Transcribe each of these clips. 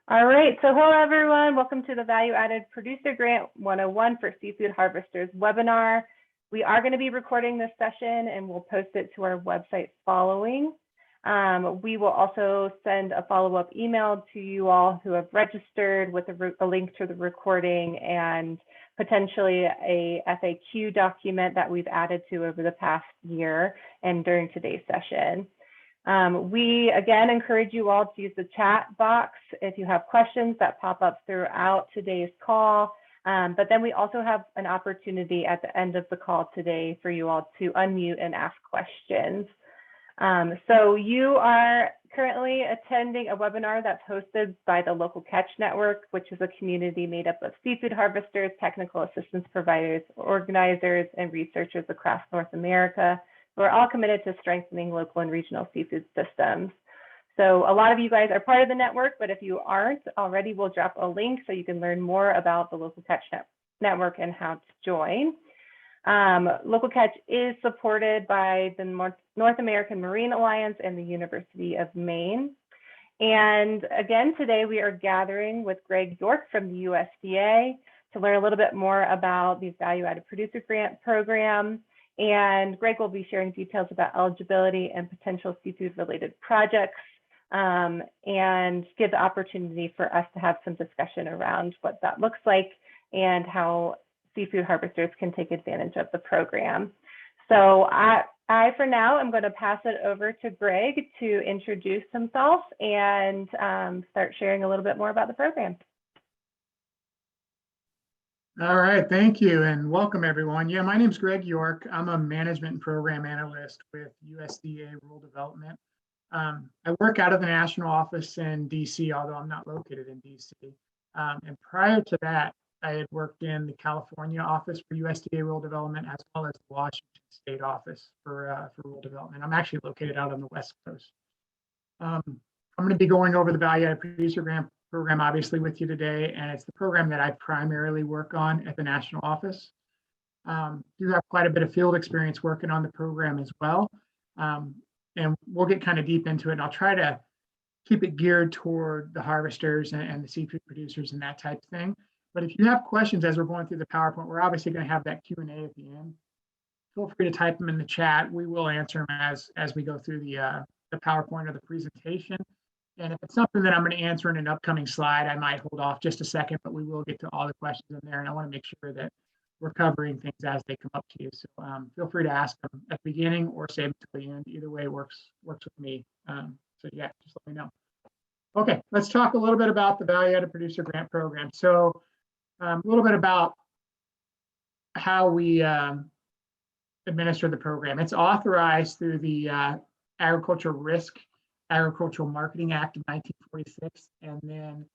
All right, so hello everyone. Welcome to the Value Added Producer Grant 101 for Seafood Harvesters webinar. We are going to be recording this session and we'll post it to our website following. We will also send a follow-up email to you all who have registered with a link to the recording and potentially a FAQ document that we've added to over the past year and during today's session. We again encourage you all to use the chat box if you have questions that pop up throughout today's call. But then we also have an opportunity at the end of the call today for you all to unmute and ask questions. So you are currently attending a webinar that's hosted by the Local Catch Network, which is a community made up of seafood harvesters, technical assistance providers, organizers, and researchers across North America. We're all committed to strengthening local and regional seafood systems. So a lot of you guys are part of the network, but if you aren't already, we'll drop a link so you can learn more about the Local Catch Network and how to join. Local Catch is supported by the North American Marine Alliance and the University of Maine. And again, today we are gathering with Greg York from the USDA to learn a little bit more about the Value Added Producer Grant Program. And Greg will be sharing details about eligibility and potential seafood related projects and give the opportunity for us to have some discussion around what that looks like and how seafood harvesters can take advantage of the program. So I for now, I'm going to pass it over to Greg to introduce himself and start sharing a little bit more about the program. All right, thank you and welcome everyone. Yeah, my name is Greg York. I'm a management and program analyst with USDA Rural Development. I work out of the national office in DC, although I'm not located in DC. And prior to that, I had worked in the California office for USDA Rural Development as well as the Washington State office for rural development. I'm actually located out on the West Coast. I'm going to be going over the Value Added Producer Grant Program obviously with you today, and it's the program that I primarily work on at the national office. Do have quite a bit of field experience working on the program as well, and we'll get kind of deep into it, and I'll try to keep it geared toward the harvesters and the seafood producers and that type of thing. But if you have questions as we're going through the PowerPoint, we're obviously going to have that Q&A at the end. Feel free to type them in the chat. We will answer them as we go through the PowerPoint or the presentation. And if it's something that I'm going to answer in an upcoming slide, I might hold off just a second, but we will get to all the questions in there. And I want to make sure that we're covering things as they come up to you. So feel free to ask them at the beginning or save them to the end. Either way works with me. So yeah, just let me know. Okay, let's talk a little bit about the Value Added Producer Grant Program. So a little bit about how we administer the program. It's authorized through the Agricultural Marketing Act of 1946, and then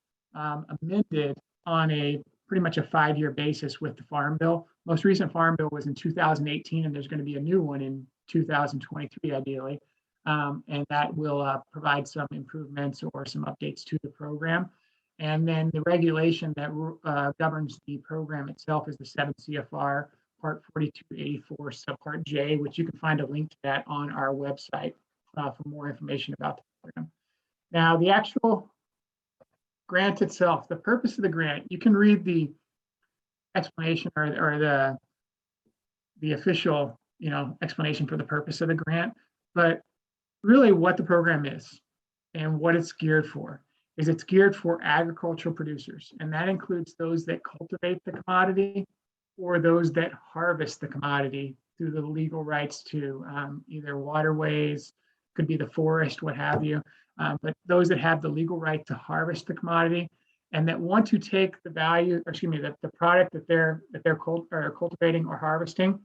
amended on a pretty much a 5-year basis with the Farm Bill. Most recent Farm Bill was in 2018, and there's going to be a new one in 2023, ideally, and that will provide some improvements or some updates to the program. And then the regulation that governs the program itself is the 7 CFR Part 4284 Subpart J, which you can find a link to that on our website for more information about the program. Now, the actual grant itself, the purpose of the grant, you can read the explanation or the official, explanation for the purpose of the grant. But really, what the program is and what it's geared for is it's geared for agricultural producers, and that includes those that cultivate the commodity or those that harvest the commodity through the legal rights to either waterways, could be the forest, what have you, but those that have the legal right to harvest the commodity and that want to take the the product that they're cultivating or harvesting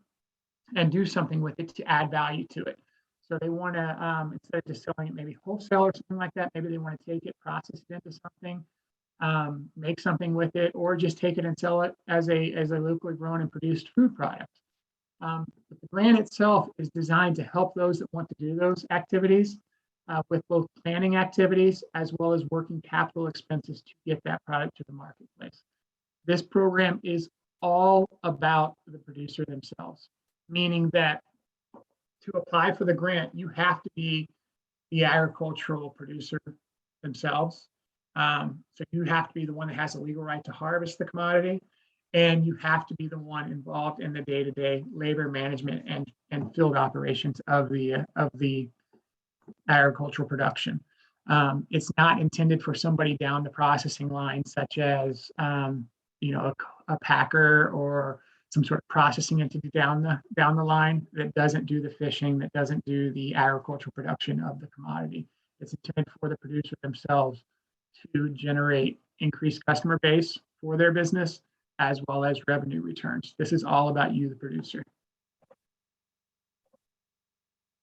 and do something with it to add value to it. So they want to, instead of just selling it maybe wholesale or something like that, maybe they want to take it, process it into something, make something with it, or just take it and sell it as a locally grown and produced food product. But the grant itself is designed to help those that want to do those activities with both planning activities as well as working capital expenses to get that product to the marketplace. This program is all about the producer themselves, meaning that to apply for the grant, you have to be the agricultural producer themselves. So you have to be the one that has the legal right to harvest the commodity, and you have to be the one involved in the day-to-day labor management and field operations of the agricultural production. It's not intended for somebody down the processing line, such as a packer or some sort of processing entity down the line that doesn't do the fishing, that doesn't do the agricultural production of the commodity. It's intended for the producer themselves to generate increased customer base for their business, as well as revenue returns. This is all about you, the producer.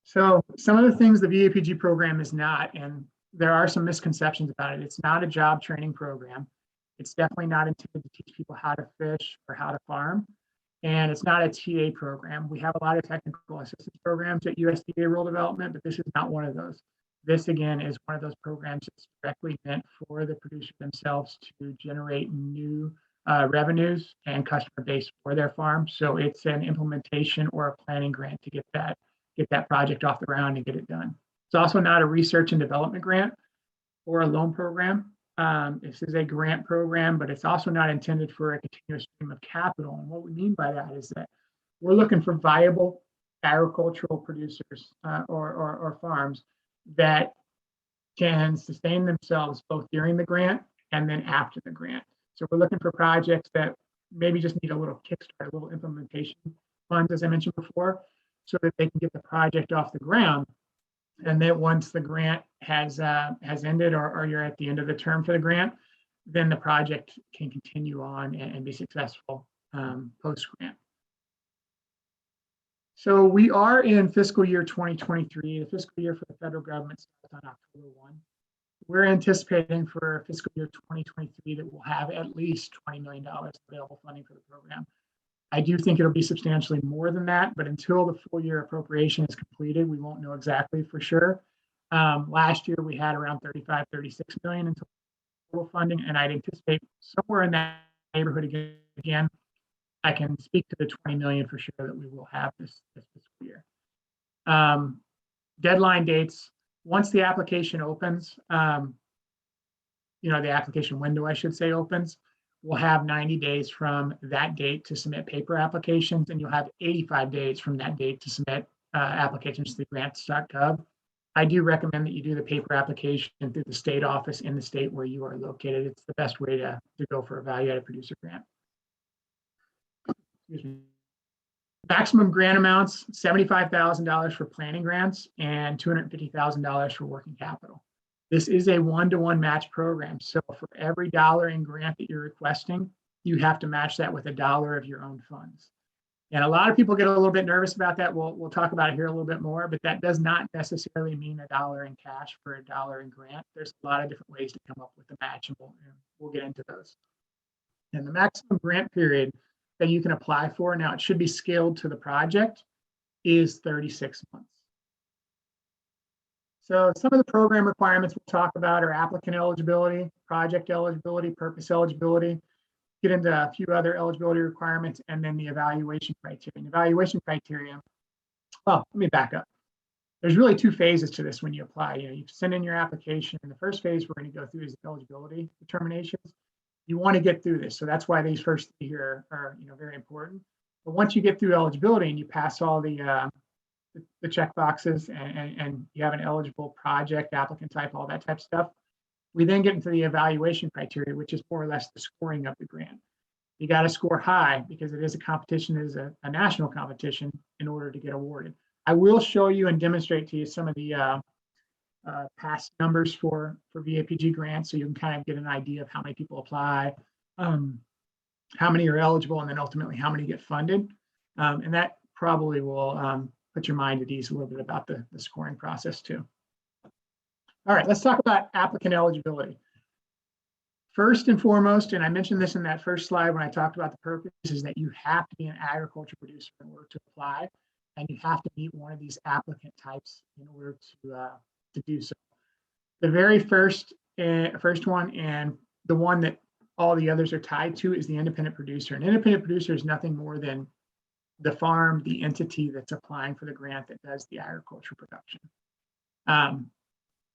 So some of the things the VAPG program is not, and there are some misconceptions about it. It's not a job training program. It's definitely not intended to teach people how to fish or how to farm. And it's not a TA program. We have a lot of technical assistance programs at USDA Rural Development, but this is not one of those. This, again, is one of those programs that's directly meant for the producer themselves to generate new revenues and customer base for their farm. So it's an implementation or a planning grant to get that project off the ground and get it done. It's also not a research and development grant or a loan program. This is a grant program, but it's also not intended for a continuous stream of capital. And what we mean by that is that we're looking for viable agricultural producers or farms that can sustain themselves both during the grant and then after the grant. So we're looking for projects that maybe just need a little kickstart, a little implementation funds, as I mentioned before, so that they can get the project off the ground. And then once the grant has ended, or you're at the end of the term for the grant, then the project can continue on and be successful post-grant. So we are in fiscal year 2023. The fiscal year for the federal government starts on October 1. We're anticipating for fiscal year 2023 that we'll have at least $20 million available funding for the program. I do think it'll be substantially more than that, but until the full year appropriation is completed, we won't know exactly for sure. Last year, we had around 36 million in total funding, and I'd anticipate somewhere in that neighborhood again. I can speak to the 20 million for sure that we will have this fiscal year. Deadline dates, once the application opens, the application window, I should say, opens, we'll have 90 days from that date to submit paper applications, and you'll have 85 days from that date to submit applications to grants.gov. I do recommend that you do the paper application through the state office in the state where you are located. It's the best way to go for a value-added producer grant. Excuse me. Maximum grant amounts, $75,000 for planning grants and $250,000 for working capital. This is a one-to-one match program. So for every dollar in grant that you're requesting, you have to match that with $1 of your own funds. And a lot of people get a little bit nervous about that. We'll talk about it here a little bit more, but that does not necessarily mean $1 in cash for $1 in grant. There's a lot of different ways to come up with the match, and we'll get into those. And the maximum grant period that you can apply for, now it should be scaled to the project, is 36 months. So some of the program requirements we'll talk about are applicant eligibility, project eligibility, purpose eligibility, get into a few other eligibility requirements, and then the evaluation criteria. And evaluation criteria, well, let me back up. There's really two phases to this when you apply. You send in your application, and the first phase we're going to go through is eligibility determinations. You want to get through this. So that's why these first three here are very important. But once you get through eligibility and you pass all the check boxes and you have an eligible project, applicant type, all that type of stuff, we then get into the evaluation criteria, which is more or less the scoring of the grant. You got to score high because it is a competition, it is a national competition in order to get awarded. I will show you and demonstrate to you some of the past numbers for VAPG grants, so you can kind of get an idea of how many people apply, how many are eligible, and then ultimately how many get funded. And that probably will put your mind at ease a little bit about the scoring process too. All right, let's talk about applicant eligibility. First and foremost, and I mentioned this in that first slide when I talked about the purpose, is that you have to be an agriculture producer in order to apply, and you have to meet one of these applicant types in order to do so. The very first one, and the one that all the others are tied to, is the independent producer. An independent producer is nothing more than the farm, the entity that's applying for the grant that does the agriculture production.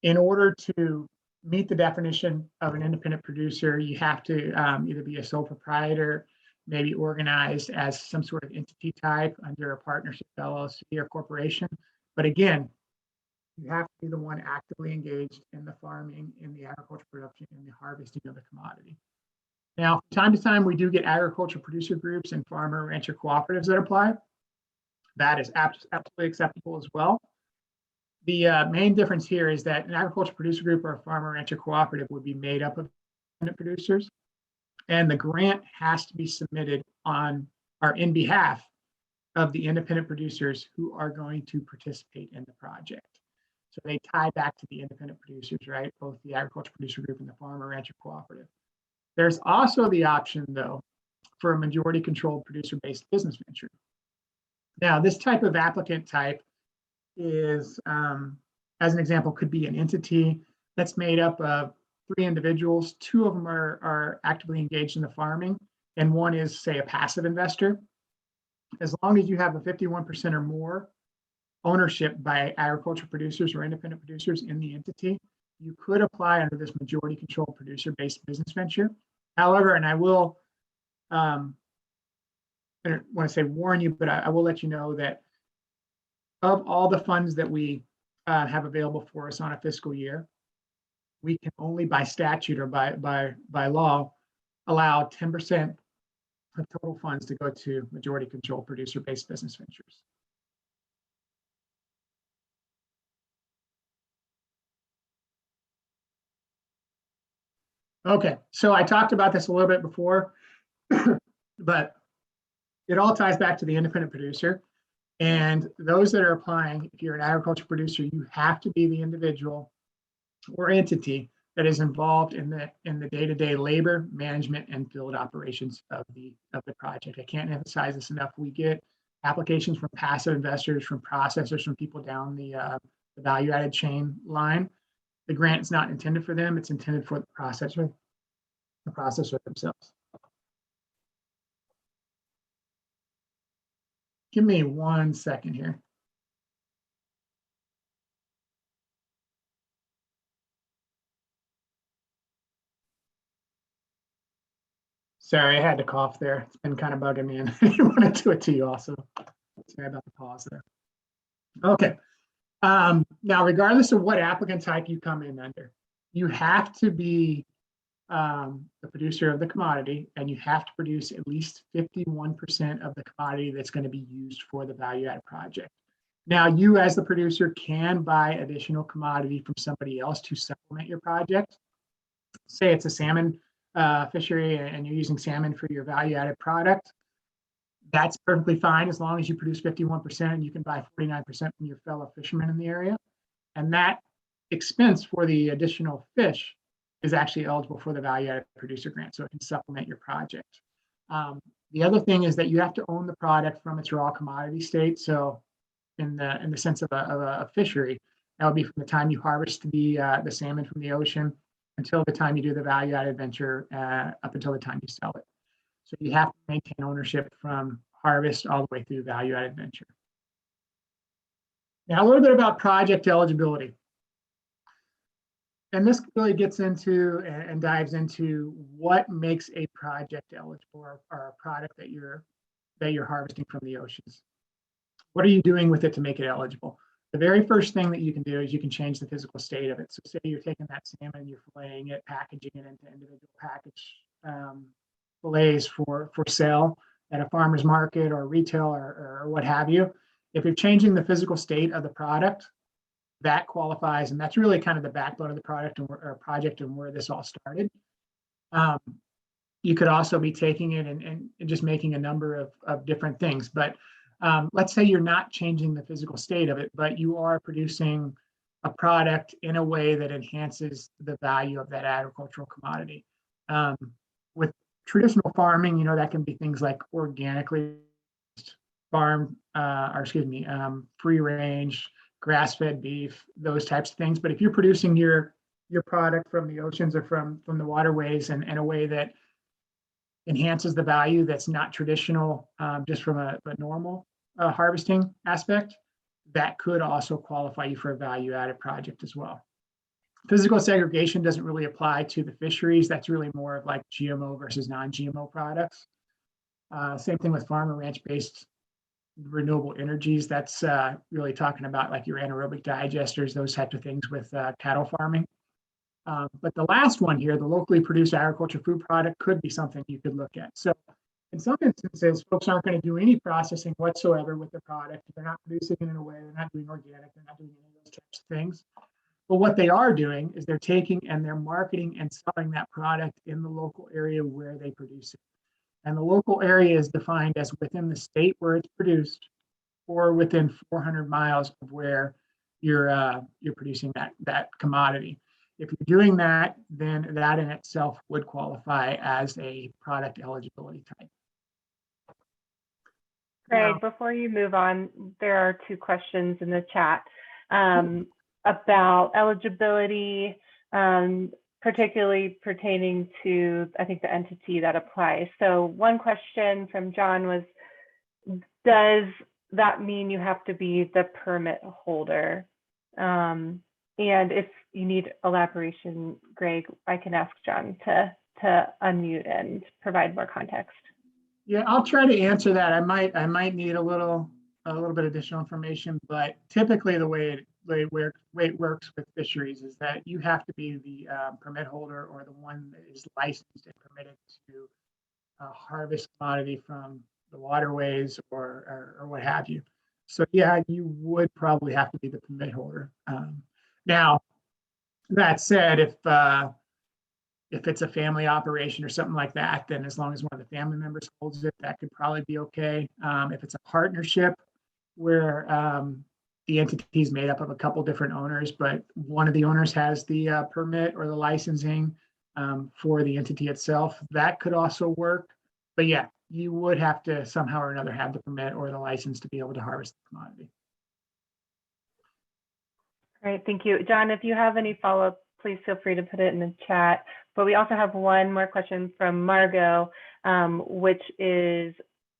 In order to meet the definition of an independent producer, you have to either be a sole proprietor, maybe organized as some sort of entity type under a partnership, LLC, or corporation. But again, you have to be the one actively engaged in the farming, in the agricultural production, in the harvesting of the commodity. Now, from time to time, we do get agricultural producer groups and farmer rancher cooperatives that apply. That is absolutely acceptable as well. The main difference here is that an agricultural producer group or a farmer rancher cooperative would be made up of independent producers, and the grant has to be submitted on or in behalf of the independent producers who are going to participate in the project. So they tie back to the independent producers, right? Both the agricultural producer group and the farmer rancher cooperative. There's also the option, though, for a majority controlled producer-based business venture. Now, this type of applicant type is, as an example, could be an entity that's made up of 3 individuals. 2 of them are actively engaged in the farming, and 1 is, say, a passive investor. As long as you have a 51% or more ownership by agricultural producers or independent producers in the entity, you could apply under this majority controlled producer-based business venture. However, and I will, I don't want to say warn you, but I will let you know that of all the funds that we have available for us on a fiscal year, we can only by statute or by law allow 10% of total funds to go to majority controlled producer-based business ventures. Okay, so I talked about this a little bit before, but it all ties back to the independent producer. And those that are applying, if you're an agriculture producer, you have to be the individual or entity that is involved in the day-to-day labor, management, and field operations of the project. I can't emphasize this enough. We get applications from passive investors, from processors, from people down the value-added chain line. The grant is not intended for them. It's intended for the processor themselves. Give me 1 second here. Sorry, I had to cough there. It's been kind of bugging me, and I didn't want to do it to you also. Sorry about the pause there. Okay. Now, regardless of what applicant type you come in under, you have to be the producer of the commodity, and you have to produce at least 51% of the commodity that's going to be used for the value-added project. Now, you as the producer can buy additional commodity from somebody else to supplement your project. Say it's a salmon fishery and you're using salmon for your value-added product. That's perfectly fine as long as you produce 51% and you can buy 49% from your fellow fishermen in the area. And that expense for the additional fish is actually eligible for the value-added producer grant, so it can supplement your project. The other thing is that you have to own the product from its raw commodity state. So in the sense of a fishery, that would be from the time you harvest the salmon from the ocean until the time you do the value-added venture, up until the time you sell it. So you have to maintain ownership from harvest all the way through value-added venture. Now, a little bit about project eligibility. And this really gets into and dives into what makes a project eligible, or a product that you're harvesting from the oceans. What are you doing with it to make it eligible? The very first thing that you can do is you can change the physical state of it. So say you're taking that salmon, you're filleting it, packaging it into individual package fillets for sale at a farmer's market or retail or what have you. If you're changing the physical state of the product, that qualifies, and that's really kind of the backbone of the product or project and where this all started. You could also be taking it and just making a number of different things. But let's say you're not changing the physical state of it, but you are producing a product in a way that enhances the value of that agricultural commodity. With traditional farming, you know, that can be things like organically farmed, free range, grass-fed beef, those types of things. But if you're producing your product from the oceans or from the waterways in a way that enhances the value that's not traditional, just from a normal harvesting aspect, that could also qualify you for a value-added project as well. Physical segregation doesn't really apply to the fisheries. That's really more of like GMO versus non-GMO products. Same thing with farm and ranch-based renewable energies. That's really talking about like your anaerobic digesters, those types of things with cattle farming. But the last one here, the locally produced agriculture food product, could be something you could look at. So in some instances, folks aren't going to do any processing whatsoever with the product. They're not producing it in a way, they're not doing organic, they're not doing any of those types of things. But what they are doing is they're taking and they're marketing and selling that product in the local area where they produce it. And the local area is defined as within the state where it's produced or within 400 miles of where you're producing that commodity. If you're doing that, then that in itself would qualify as a product eligibility type. Greg, before you move on, there are two questions in the chat about eligibility, particularly pertaining to, I think, the entity that applies. So one question from John was, does that mean you have to be the permit holder? And if you need elaboration, Greg, I can ask John to unmute and provide more context. Yeah, I'll try to answer that. I might need a little bit additional information, but typically the way it works with fisheries is that you have to be the permit holder or the one that is licensed and permitted to harvest commodity from the waterways or what have you. So yeah, you would probably have to be the permit holder. Now, that said, if it's a family operation or something like that, then as long as one of the family members holds it, that could probably be okay. If it's a partnership where the entity is made up of a couple different owners, but one of the owners has the permit or the licensing for the entity itself, that could also work. But yeah, you would have to somehow or another have the permit or the license to be able to harvest the commodity. Great, thank you. John, if you have any follow-up, please feel free to put it in the chat. But we also have one more question from Margot, which is,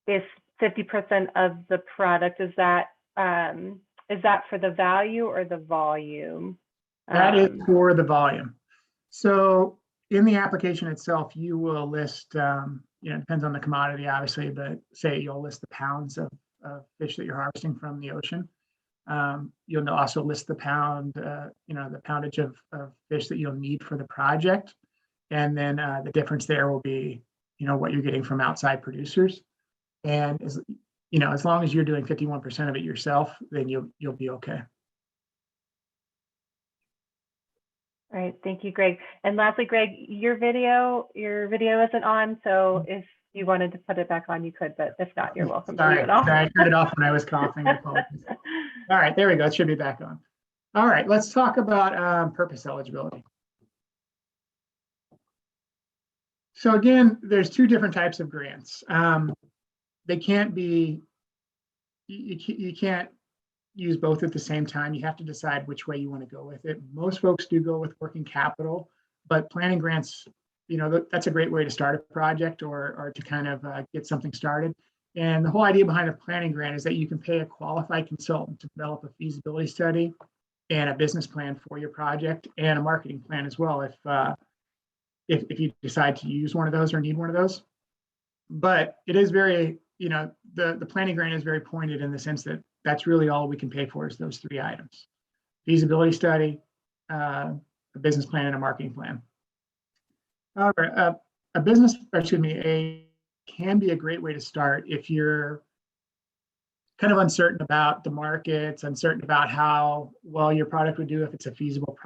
if 50% of the product, is that for the value or the volume? That is for the volume. So in the application itself, you will list, it depends on the commodity, obviously, but say you'll list the pounds of fish that you're harvesting from the ocean. You'll also list the the poundage of fish that you'll need for the project. And then the difference there will be, what you're getting from outside producers. And as long as you're doing 51% of it yourself, then you'll be okay. All right, thank you, Greg. And lastly, Greg, your video isn't on, so if you wanted to put it back on, you could, but if not, you're welcome to leave it off. Sorry, I turned it off when I was coughing. All right, there we go. It should be back on. All right, let's talk about purpose eligibility. So again, there's two different types of grants. They can't be, you can't use both at the same time. You have to decide which way you want to go with it. Most folks do go with working capital, but planning grants, that's a great way to start a project or to kind of get something started. And the whole idea behind a planning grant is that you can pay a qualified consultant to develop a feasibility study and a business plan for your project and a marketing plan as well if you decide to use one of those or need one of those. But it is very, the planning grant is very pointed in the sense that that's really all we can pay for is those three items: feasibility study, a business plan, and a marketing plan. However, can be a great way to start if you're kind of uncertain about the markets, uncertain about how well your product would do if it's a feasible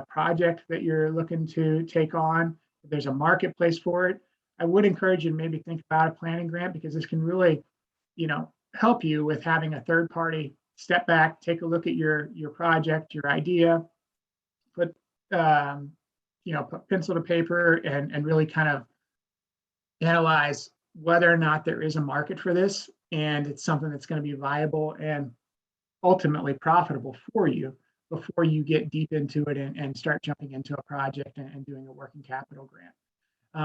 project that you're looking to take on. If there's a marketplace for it, I would encourage you to maybe think about a planning grant, because this can really, help you with having a third party step back, take a look at your project, your idea, put pencil to paper and really kind of analyze whether or not there is a market for this and it's something that's going to be viable and ultimately profitable for you before you get deep into it and start jumping into a project and doing a working capital grant.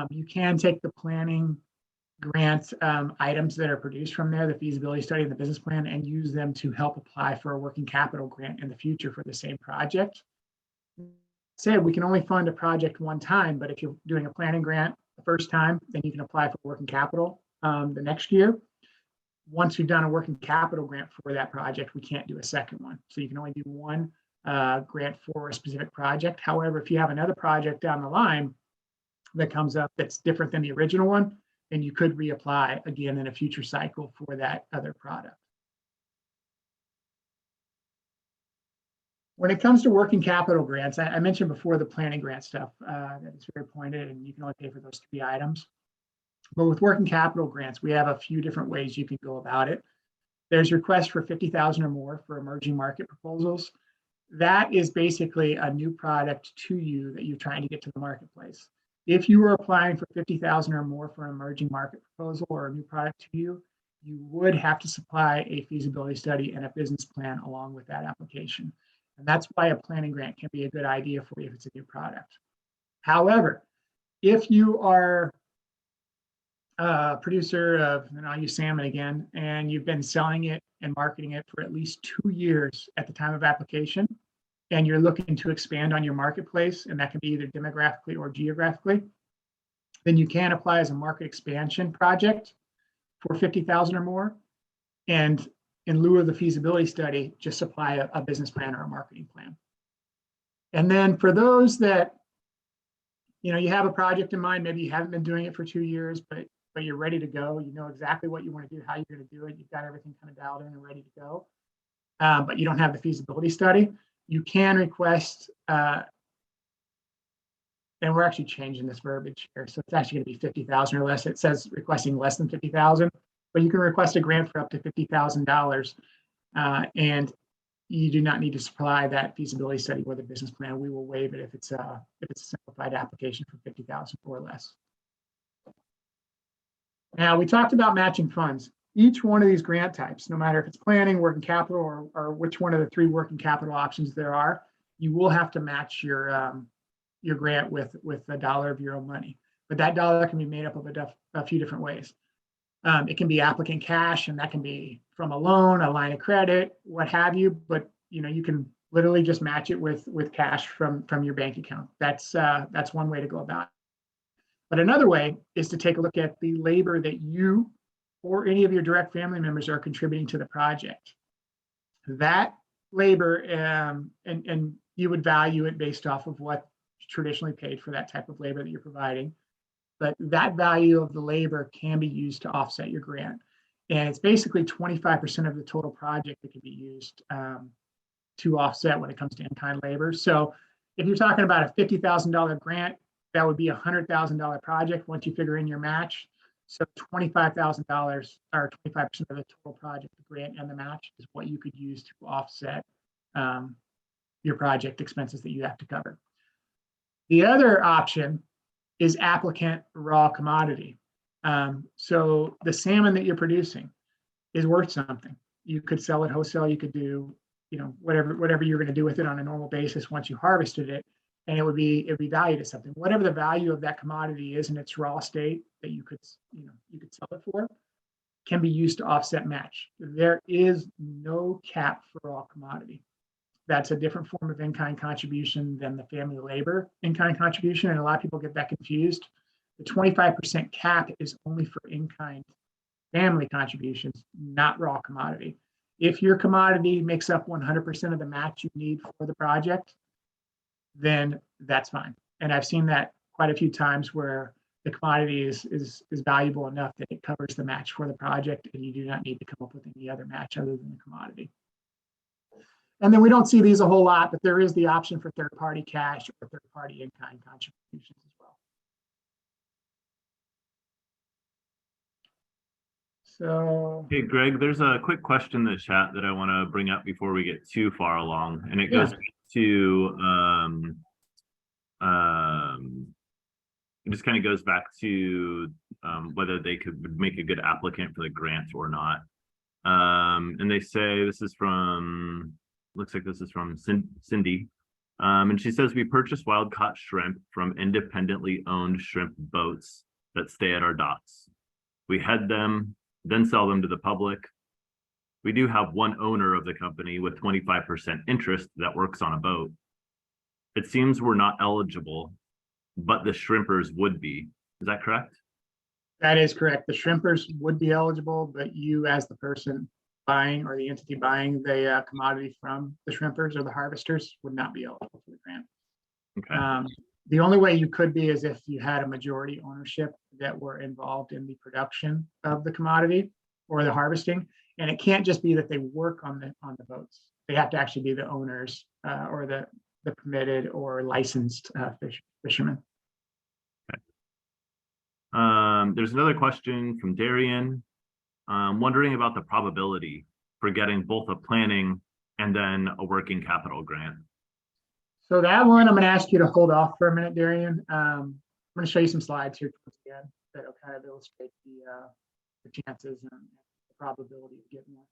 You can take the planning grant items that are produced from there, the feasibility study and the business plan, and use them to help apply for a working capital grant in the future for the same project. said, we can only fund a project one time, but if you're doing a planning grant the first time, then you can apply for working capital the next year. Once you've done a working capital grant for that project, we can't do a second one. So you can only do one grant for a specific project. However, if you have another project down the line that comes up that's different than the original one, then you could reapply again in a future cycle for that other product. When it comes to working capital grants, I mentioned before the planning grant stuff that is very pointed, and you can only pay for those 3 items. But with working capital grants, we have a few different ways you can go about it. There's requests for 50,000 or more for emerging market proposals. That is basically a new product to you that you're trying to get to the marketplace. If you were applying for 50,000 or more for an emerging market proposal or a new product to you, you would have to supply a feasibility study and a business plan along with that application. And that's why a planning grant can be a good idea for you if it's a new product. However, if you are a producer of, and I'll use salmon again, and you've been selling it and marketing it for at least 2 years at the time of application, and you're looking to expand on your marketplace, and that can be either demographically or geographically, then you can apply as a market expansion project for 50,000 or more. And in lieu of the feasibility study, just supply a business plan or a marketing plan. And then for those that, you have a project in mind, maybe you haven't been doing it for 2 years, but you're ready to go. You know exactly what you want to do, how you're going to do it. You've got everything kind of dialed in and ready to go. But you don't have the feasibility study. You can request, and we're actually changing this verbiage here. So it's actually going to be 50,000 or less. It says requesting less than 50,000, but you can request a grant for up to $50,000. And you do not need to supply that feasibility study or the business plan. We will waive it if it's a simplified application for 50,000 or less. Now, we talked about matching funds. Each one of these grant types, no matter if it's planning, working capital, or which one of the 3 working capital options there are, you will have to match your grant with $1 of your own money. But that dollar can be made up of a few different ways. It can be applicant cash, and that can be from a loan, a line of credit, what have you. But you can literally just match it with cash from your bank account. That's one way to go about it. But another way is to take a look at the labor that you or any of your direct family members are contributing to the project. That labor, and you would value it based off of what traditionally paid for that type of labor that you're providing. But that value of the labor can be used to offset your grant. And it's basically 25% of the total project that can be used to offset when it comes to in-kind labor. So if you're talking about a $50,000 grant, that would be a $100,000 project once you figure in your match. So $25,000 or 25% of the total project, the grant and the match, is what you could use to offset your project expenses that you have to cover. The other option is applicant raw commodity. So the salmon that you're producing is worth something. You could sell it wholesale. You could do, whatever you're going to do with it on a normal basis once you harvested it, and it would be valued at something. Whatever the value of that commodity is in its raw state that you could sell it for, can be used to offset match. There is no cap for raw commodity. That's a different form of in-kind contribution than the family labor in-kind contribution, and a lot of people get that confused. The 25% cap is only for in-kind family contributions, not raw commodity. If your commodity makes up 100% of the match you need for the project, then that's fine. And I've seen that quite a few times where the commodity is valuable enough that it covers the match for the project, and you do not need to come up with any other match other than the commodity. And then we don't see these a whole lot, but there is the option for third-party cash or third-party in-kind contributions as well. So, hey, Greg, there's a quick question in the chat that I want to bring up before we get too far along, and it goes to it just kind of goes back to whether they could make a good applicant for the grant or not. And they say this is from, looks like this is from Cindy. And she says, we purchase wild caught shrimp from independently owned shrimp boats that stay at our docks. We head them, then sell them to the public. We do have one owner of the company with 25% interest that works on a boat. it seems we're not eligible, but the shrimpers would be. Is that correct? That is correct. The shrimpers would be eligible, but you as the person buying or the entity buying the commodity from the shrimpers or the harvesters would not be eligible for the grant. Okay. The only way you could be is if you had a majority ownership that were involved in the production of the commodity or the harvesting. And it can't just be that they work on the boats. They have to actually be the owners or the permitted or licensed fishermen. There's another question from Darian, wondering about the probability for getting both a planning and then a working capital grant. So that one, I'm going to ask you to hold off for a minute, Darian. I'm going to show you some slides here towards the end that'll kind of illustrate the chances and the probability of getting that.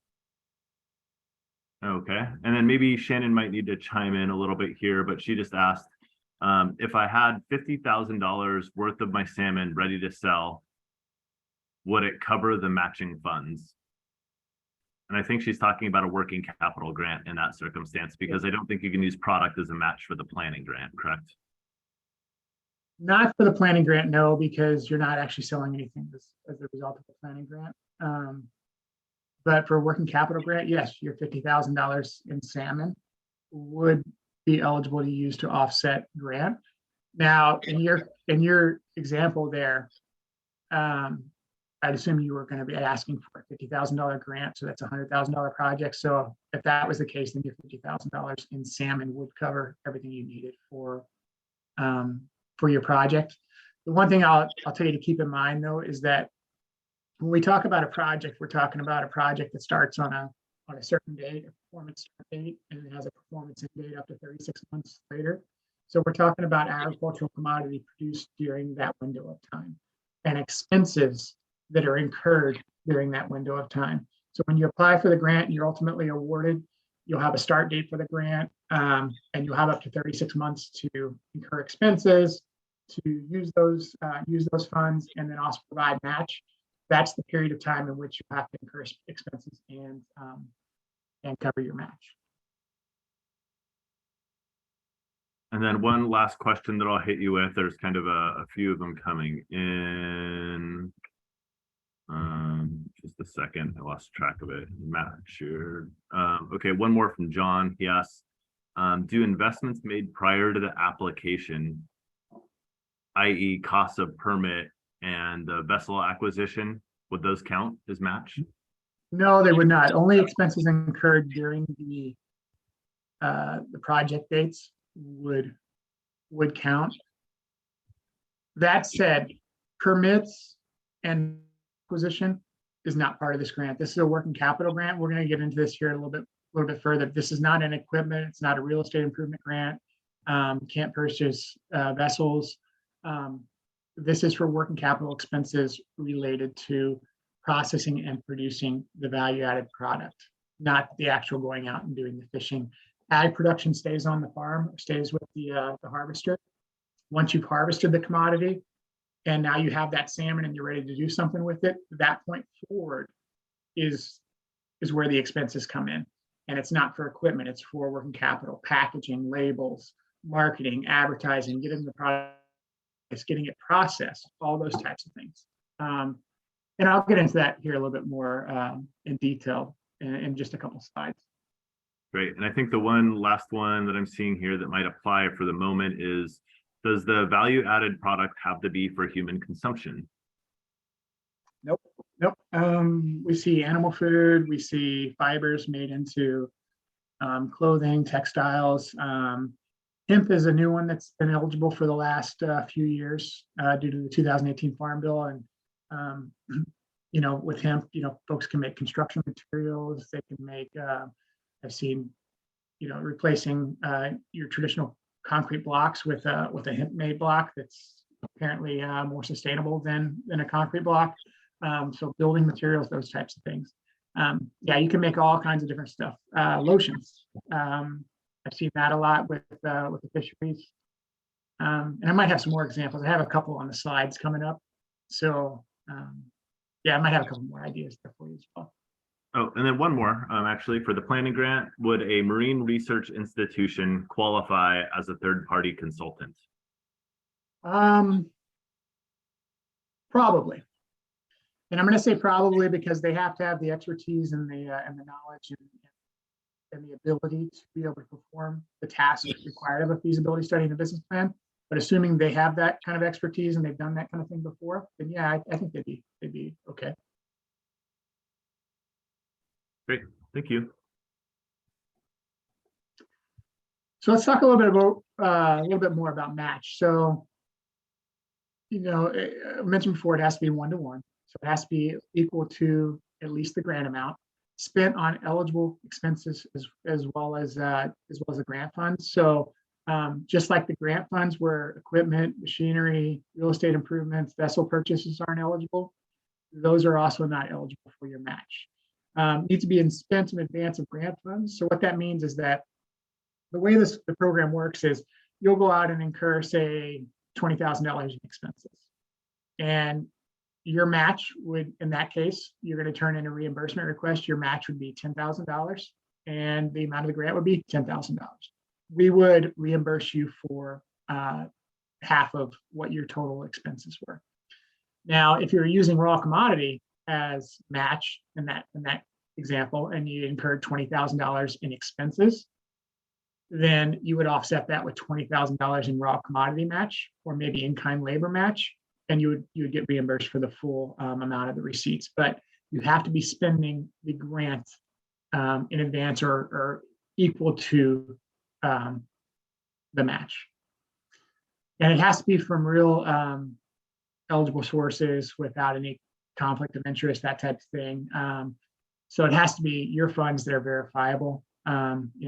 Okay, and then maybe Shannon might need to chime in a little bit here, but she just asked, if I had $50,000 worth of my salmon ready to sell, would it cover the matching funds? And I think she's talking about a working capital grant in that circumstance, because I don't think you can use product as a match for the planning grant, correct? Not for the planning grant, no, because you're not actually selling anything as a result of the planning grant. But for a working capital grant, yes, your $50,000 in salmon would be eligible to use to offset grant. Now, in your example there, I'd assume you were going to be asking for a $50,000 grant, so that's a $100,000 project. So if that was the case, then your $50,000 in salmon would cover everything you needed for your project. The one thing I'll tell you to keep in mind, though, is that when we talk about a project, we're talking about a project that starts on a certain date, a performance start date, and it has a performance end date up to 36 months later. So we're talking about agricultural commodity produced during that window of time and expenses that are incurred during that window of time. So when you apply for the grant and you're ultimately awarded, you'll have a start date for the grant, and you'll have up to 36 months to incur expenses, to use those funds, and then also provide match. That's the period of time in which you have to incur expenses and cover your match. And then one last question that I'll hit you with. There's kind of a few of them coming in. Just a second, I lost track of it. Matt, sure. Okay, one more from John. He asks, do investments made prior to the application, i.e. costs of permit and the vessel acquisition, would those count as match? No, they would not. Only expenses incurred during the project dates would count. That said, permits and acquisition is not part of this grant. This is a working capital grant. We're going to get into this here a little bit further. This is not an equipment. It's not a real estate improvement grant. Can't purchase vessels. This is for working capital expenses related to processing and producing the value-added product, not the actual going out and doing the fishing. Ag production stays on the farm, stays with the harvester. Once you've harvested the commodity, and now you have that salmon and you're ready to do something with it, that point forward is where the expenses come in. And it's not for equipment, it's for working capital, packaging, labels, marketing, advertising, getting the product, getting it processed, all those types of things. And I'll get into that here a little bit more in detail in just a couple slides. Great. And I think the last one that I'm seeing here that might apply for the moment is, does the value added product have to be for human consumption? Nope. We see animal food, we see fibers made into clothing, textiles. Hemp is a new one that's been eligible for the last few years due to the 2018 Farm Bill. And, with hemp, folks can make construction materials. They can make, I've seen, replacing your traditional concrete blocks with a hemp-made block that's apparently more sustainable than a concrete block. So building materials, those types of things. Yeah, you can make all kinds of different stuff. Lotions. I've seen that a lot with the fisheries. And I might have some more examples. I have a couple on the slides coming up. So yeah, I might have a couple more ideas there for you as well. Oh, and then one more, actually, for the planning grant, would a marine research institution qualify as a third-party consultant? Probably. And I'm going to say probably because they have to have the expertise and the knowledge and the ability to be able to perform the tasks required of a feasibility study and a business plan. But assuming they have that kind of expertise and they've done that kind of thing before, then yeah, I think they'd be okay. Great, thank you. So let's talk a little bit more about match. So, you know, I mentioned before, it has to be 1-to-1. So it has to be equal to at least the grant amount spent on eligible expenses as well as the grant funds. So just like the grant funds where equipment, machinery, real estate improvements, vessel purchases aren't eligible, those are also not eligible for your match. Needs to be spent in advance of grant funds. So what that means is that the way the program works is you'll go out and incur, say, $20,000 in expenses. And your match would, in that case, you're going to turn in a reimbursement request. Your match would be $10,000 and the amount of the grant would be $10,000. We would reimburse you for half of what your total expenses were. Now, if you're using raw commodity as match in that example, and you incurred $20,000 in expenses, then you would offset that with $20,000 in raw commodity match, or maybe in-kind labor match, and you would get reimbursed for the full amount of the receipts. But you have to be spending the grant in advance or equal to the match. And it has to be from real eligible sources without any conflict of interest, that type of thing. So it has to be your funds that are verifiable.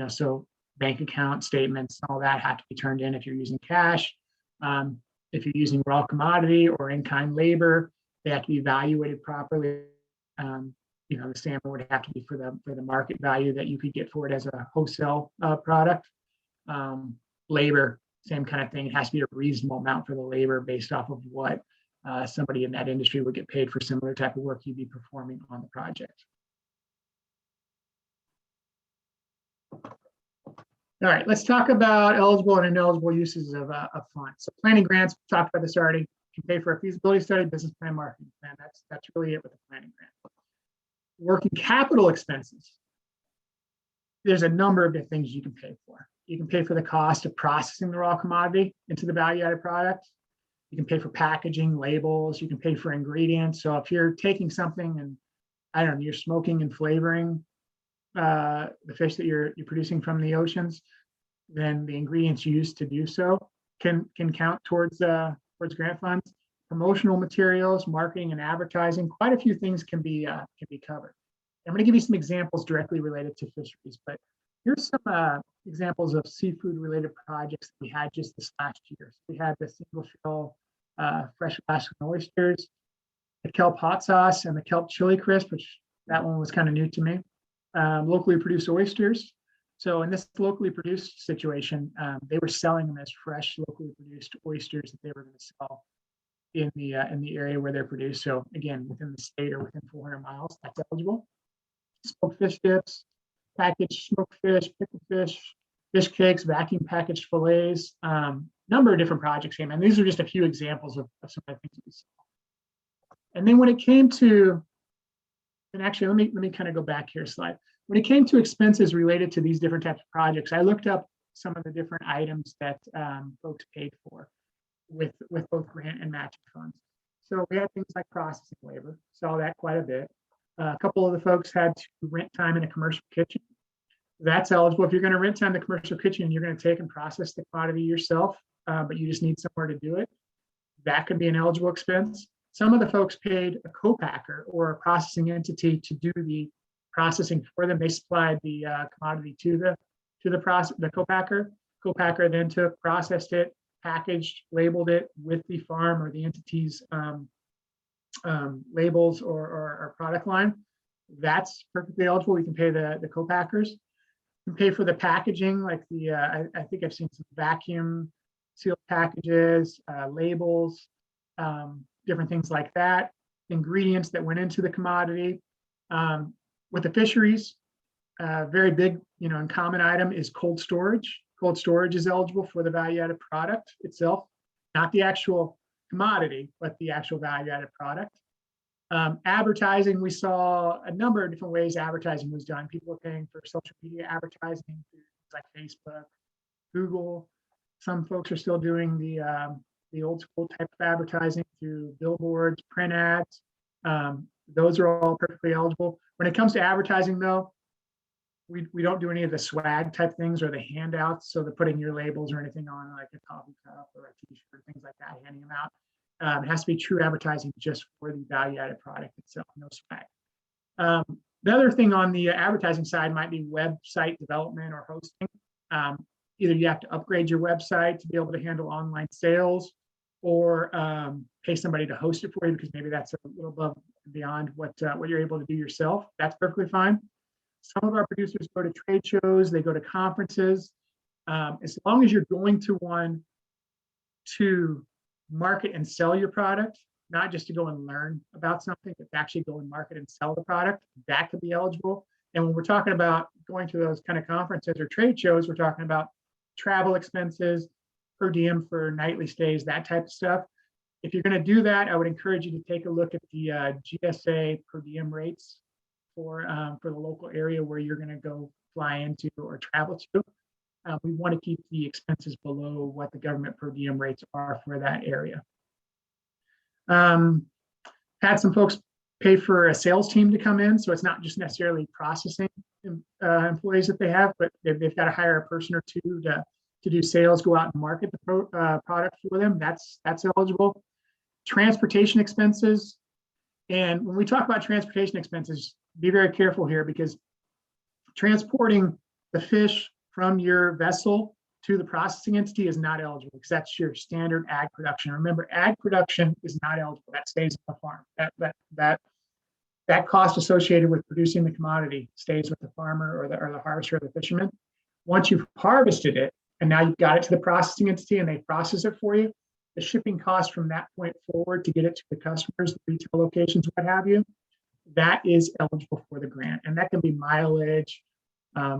So bank account statements, all that have to be turned in if you're using cash. If you're using raw commodity or in-kind labor, they have to be evaluated properly. The salmon would have to be for the market value that you could get for it as a wholesale product. Labor, same kind of thing. It has to be a reasonable amount for the labor based off of what somebody in that industry would get paid for similar type of work you'd be performing on the project. All right, let's talk about eligible and ineligible uses of funds. So planning grants, we talked about this already. You can pay for a feasibility study, business plan, marketing plan. That's really it with a planning grant. Working capital expenses. There's a number of different things you can pay for. You can pay for the cost of processing the raw commodity into the value-added product. You can pay for packaging, labels. You can pay for ingredients. So if you're taking something and, I don't know, you're smoking and flavoring the fish that you're producing from the oceans, then the ingredients used to do so can count towards grant funds. Promotional materials, marketing and advertising, quite a few things can be covered. I'm going to give you some examples directly related to fisheries, but here's some examples of seafood related projects that we had just this last year. So we had the single shell fresh Alaskan oysters, the kelp hot sauce, and the kelp chili crisp, which that one was kind of new to me. Locally produced oysters. So in this locally produced situation, they were selling them as fresh, locally produced oysters that they were going to sell in the area where they're produced. So again, within the state or within 400 miles, that's eligible. Smoked fish dips, packaged smoked fish, pickled fish, fish cakes, vacuum packaged fillets, number of different projects came in. These are just a few examples of some of the things we saw. And then when it came to, and actually, let me kind of go back here a slide. When it came to expenses related to these different types of projects, I looked up some of the different items that folks paid for with both grant and matching funds. So we had things like processing labor, saw that quite a bit. A couple of the folks had to rent time in a commercial kitchen. That's eligible. If you're going to rent time in the commercial kitchen, you're going to take and process the commodity yourself, but you just need somewhere to do it. That could be an eligible expense. Some of the folks paid a co-packer or a processing entity to do the processing for them. They supplied the commodity to the co-packer. Co-packer then took, processed it, packaged, labeled it with the farm or the entity's labels or product line. That's perfectly eligible. We can pay the co-packers. We can pay for the packaging, like I think I've seen some vacuum sealed packages, labels, different things like that, ingredients that went into the commodity. With the fisheries, very big, and common item is cold storage. Cold storage is eligible for the value-added product itself, not the actual commodity, but the actual value-added product. Advertising, we saw a number of different ways advertising was done. People were paying for social media advertising, things like Facebook, Google. Some folks are still doing the old school type of advertising through billboards, print ads. Those are all perfectly eligible. When it comes to advertising, though, we don't do any of the swag type things or the handouts. So the putting your labels or anything on like a coffee cup or a t-shirt, things like that, handing them out. It has to be true advertising just for the value-added product itself, no swag. The other thing on the advertising side might be website development or hosting. Either you have to upgrade your website to be able to handle online sales, or pay somebody to host it for you because maybe that's a little above and beyond what you're able to do yourself. That's perfectly fine. Some of our producers go to trade shows, they go to conferences. As long as you're going to one to market and sell your product, not just to go and learn about something, but to actually go and market and sell the product, that could be eligible. And when we're talking about going to those kind of conferences or trade shows, we're talking about travel expenses, per diem for nightly stays, that type of stuff. If you're going to do that, I would encourage you to take a look at the GSA per diem rates for the local area where you're going to go fly into or travel to. We want to keep the expenses below what the government per diem rates are for that area. Had some folks pay for a sales team to come in, so it's not just necessarily processing employees that they have, but they've got to hire a person or two to do sales, go out and market the product for them. That's eligible. Transportation expenses, and when we talk about transportation expenses, be very careful here because transporting the fish from your vessel to the processing entity is not eligible because that's your standard ag production. Remember, ag production is not eligible. That stays on the farm. That cost associated with producing the commodity stays with the farmer or the harvester or the fisherman. Once you've harvested it and now you've got it to the processing entity and they process it for you, the shipping cost from that point forward to get it to the customers, the retail locations, what have you, that is eligible for the grant. And that can be mileage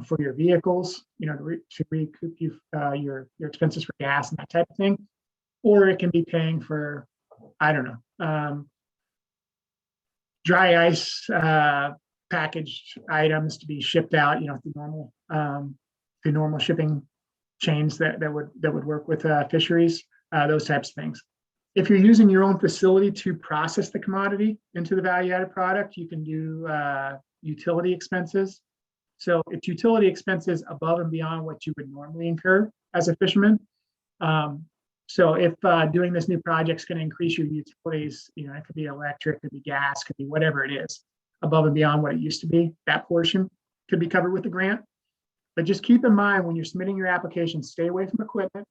for your vehicles, to recoup your expenses for gas and that type of thing. Or it can be paying for, I don't know, dry ice packaged items to be shipped out, the normal shipping chains that would work with fisheries, those types of things. If you're using your own facility to process the commodity into the value-added product, you can do utility expenses. So it's utility expenses above and beyond what you would normally incur as a fisherman. So if doing this new project is going to increase your utilities, it could be electric, it could be gas, could be whatever it is, above and beyond what it used to be, that portion could be covered with the grant. But just keep in mind when you're submitting your application, stay away from equipment,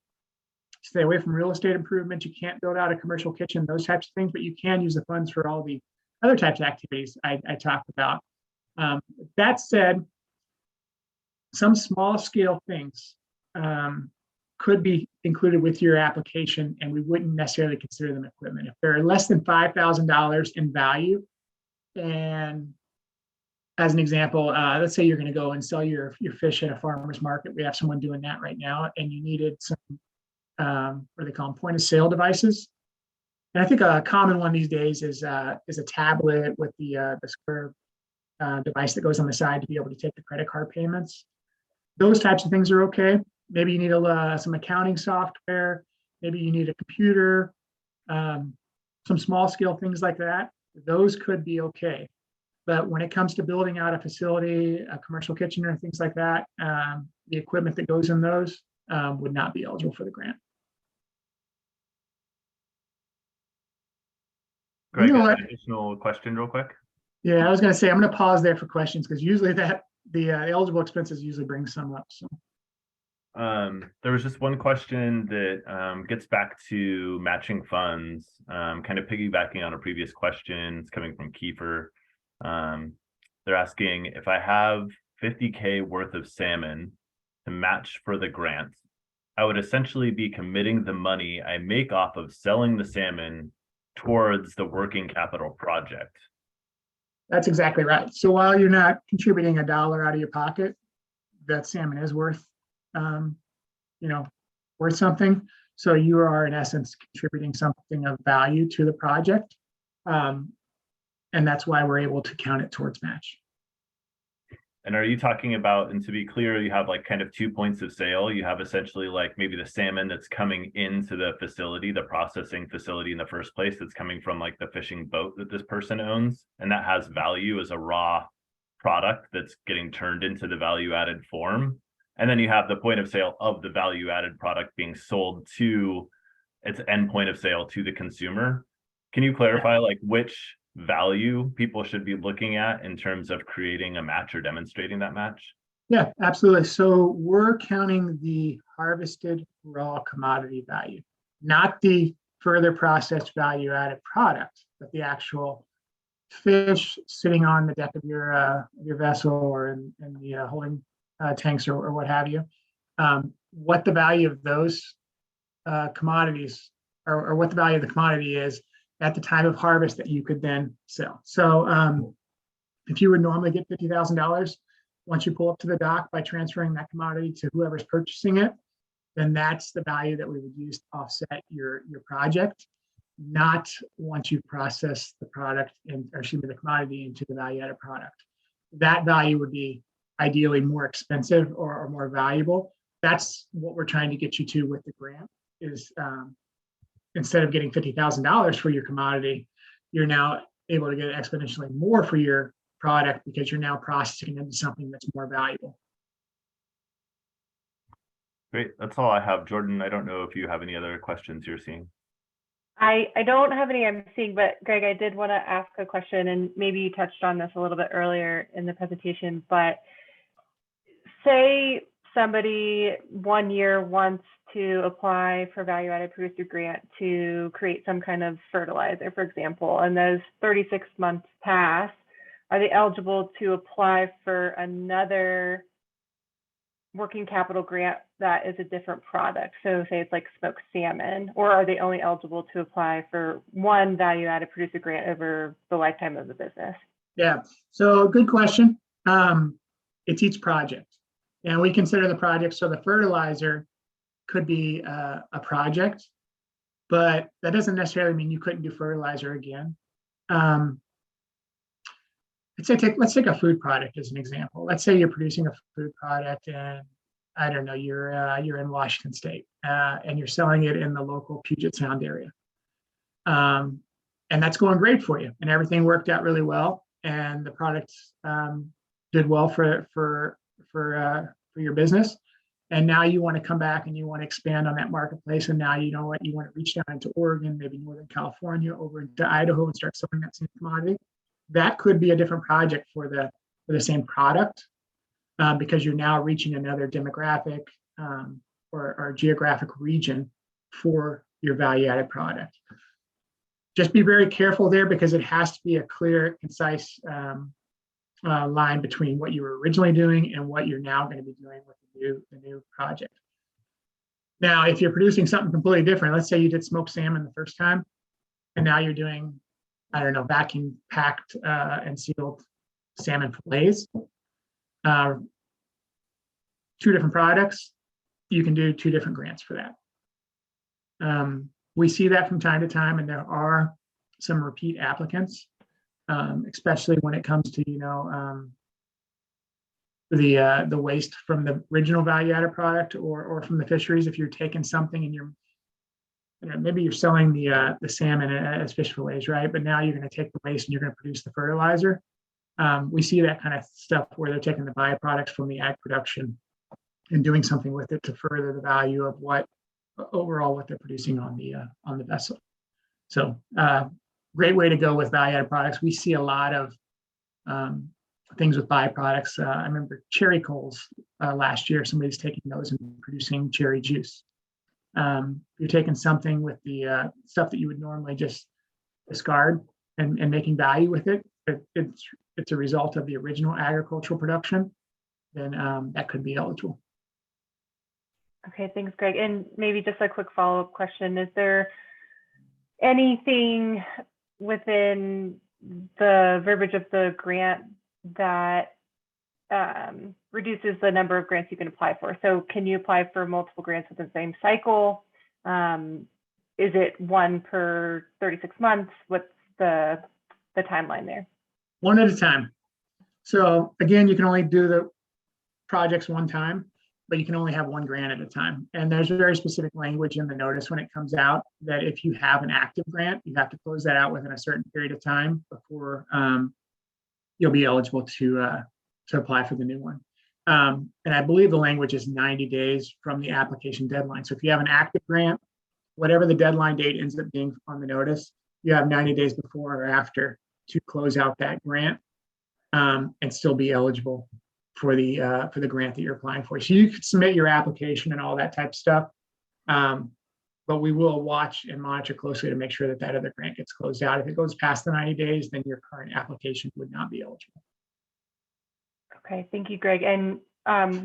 stay away from real estate improvements. You can't build out a commercial kitchen, those types of things, but you can use the funds for all the other types of activities I talked about. That said, some small scale things could be included with your application, and we wouldn't necessarily consider them equipment. If they're less than $5,000 in value, and as an example, let's say you're going to go and sell your fish at a farmer's market. We have someone doing that right now, and you needed some, what do they call them, point of sale devices. And I think a common one these days is a tablet with the square device that goes on the side to be able to take the credit card payments. Those types of things are okay. Maybe you need some accounting software. Maybe you need a computer, some small scale things like that. Those could be okay. But when it comes to building out a facility, a commercial kitchen or things like that, the equipment that goes in those would not be eligible for the grant. Greg, You know an what? additional question real quick? Yeah, I was going to say, I'm going to pause there for questions because usually the eligible expenses usually bring some up. So. There was just one question that gets back to matching funds, kind of piggybacking on a previous question. It's coming from Kiefer. They're asking if I have 50K worth of salmon to match for the grant, I would essentially be committing the money I make off of selling the salmon towards the working capital project. That's exactly right. So while you're not contributing $1 out of your pocket, that salmon is worth, you know, worth something. So you are in essence contributing something of value to the project. And that's why we're able to count it towards match. And are you talking about, and to be clear, you have like kind of 2 points of sale. You have essentially like maybe the salmon that's coming into the facility, the processing facility in the first place, that's coming from like the fishing boat that this person owns. And that has value as a raw product that's getting turned into the value added form. And then you have the point of sale of the value added product being sold to its end point of sale to the consumer. Can you clarify like which value people should be looking at in terms of creating a match or demonstrating that match? Yeah, absolutely. So we're counting the harvested raw commodity value, not the further processed value added product, but the actual fish sitting on the deck of your vessel or in the holding tanks or what have you. What the value of those commodities or what the value of the commodity is at the time of harvest that you could then sell. So if you would normally get $50,000, once you pull up to the dock by transferring that commodity to whoever's purchasing it, then that's the value that we would use to offset your project, not once you process the product the commodity into the value added product. That value would be ideally more expensive or more valuable. That's what we're trying to get you to with the grant is instead of getting $50,000 for your commodity, you're now able to get exponentially more for your product because you're now processing into something that's more valuable. Great, that's all I have. Jordan, I don't know if you have any other questions you're seeing. I don't have any I'm seeing, but Greg, I did want to ask a question, and maybe you touched on this a little bit earlier in the presentation, but say somebody 1 year wants to apply for value-added producer grant to create some kind of fertilizer, for example, and those 36 months pass, are they eligible to apply for another working capital grant that is a different product? So say it's like smoked salmon, or are they only eligible to apply for one value-added producer grant over the lifetime of the business? Yeah, so good question. It's each project. And we consider the project, so the fertilizer could be a project, but that doesn't necessarily mean you couldn't do fertilizer again. Let's take a food product as an example. Let's say you're producing a food product and I don't know, you're in Washington State and you're selling it in the local Puget Sound area. And that's going great for you and everything worked out really well and the product did well for your business. And now you want to come back and you want to expand on that marketplace. And now you know what, you want to reach down into Oregon, maybe Northern California, over into Idaho and start selling that same commodity. That could be a different project for the same product because you're now reaching another demographic or geographic region for your value-added product. Just be very careful there because it has to be a clear, concise line between what you were originally doing and what you're now going to be doing with the new project. Now, if you're producing something completely different, let's say you did smoked salmon the first time, and now you're doing, I don't know, vacuum packed and sealed salmon fillets, 2 different products, you can do 2 different grants for that. We see that from time to time, and there are some repeat applicants, especially when it comes to, the waste from the original value-added product or from the fisheries. If you're taking something and maybe you're selling the salmon as fish fillets, right? But now you're going to take the waste and you're going to produce the fertilizer. We see that kind of stuff where they're taking the byproducts from the ag production and doing something with it to further the value of what they're producing on the vessel. So great way to go with value-added products. We see a lot of things with byproducts. I remember cherry coals last year. Somebody's taking those and producing cherry juice. You're taking something with the stuff that you would normally just discard and making value with it. It's a result of the original agricultural production. Then that could be eligible. Okay, thanks, Greg. And maybe just a quick follow-up question. Is there anything within the verbiage of the grant that reduces the number of grants you can apply for. So can you apply for multiple grants within the same cycle? Is it one per 36 months? What's the timeline there? One at a time. So again, you can only do the projects one time, but you can only have one grant at a time. And there's very specific language in the notice when it comes out that if you have an active grant, you have to close that out within a certain period of time before you'll be eligible to apply for the new one. And I believe the language is 90 days from the application deadline. So if you have an active grant, whatever the deadline date ends up being on the notice, you have 90 days before or after to close out that grant and still be eligible for the grant that you're applying for. So you could submit your application and all that type of stuff, but we will watch and monitor closely to make sure that that other grant gets closed out. If it goes past the 90 days, then your current application would not be eligible. Okay, thank you, Greg. And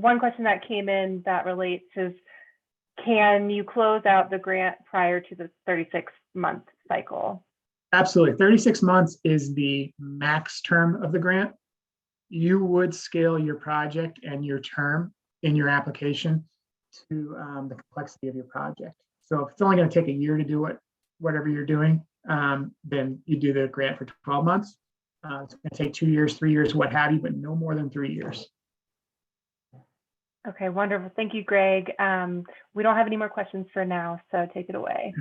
one question that came in that relates is, can you close out the grant prior to the 36-month cycle? Absolutely. 36 months is the max term of the grant. You would scale your project and your term in your application to the complexity of your project. So if it's only going to take a year to do whatever you're doing, then you do the grant for 12 months. It's going to take 2 years, 3 years, what have you, but no more than 3 years. Okay, wonderful. Thank you, Greg. We don't have any more questions for now, so take it away.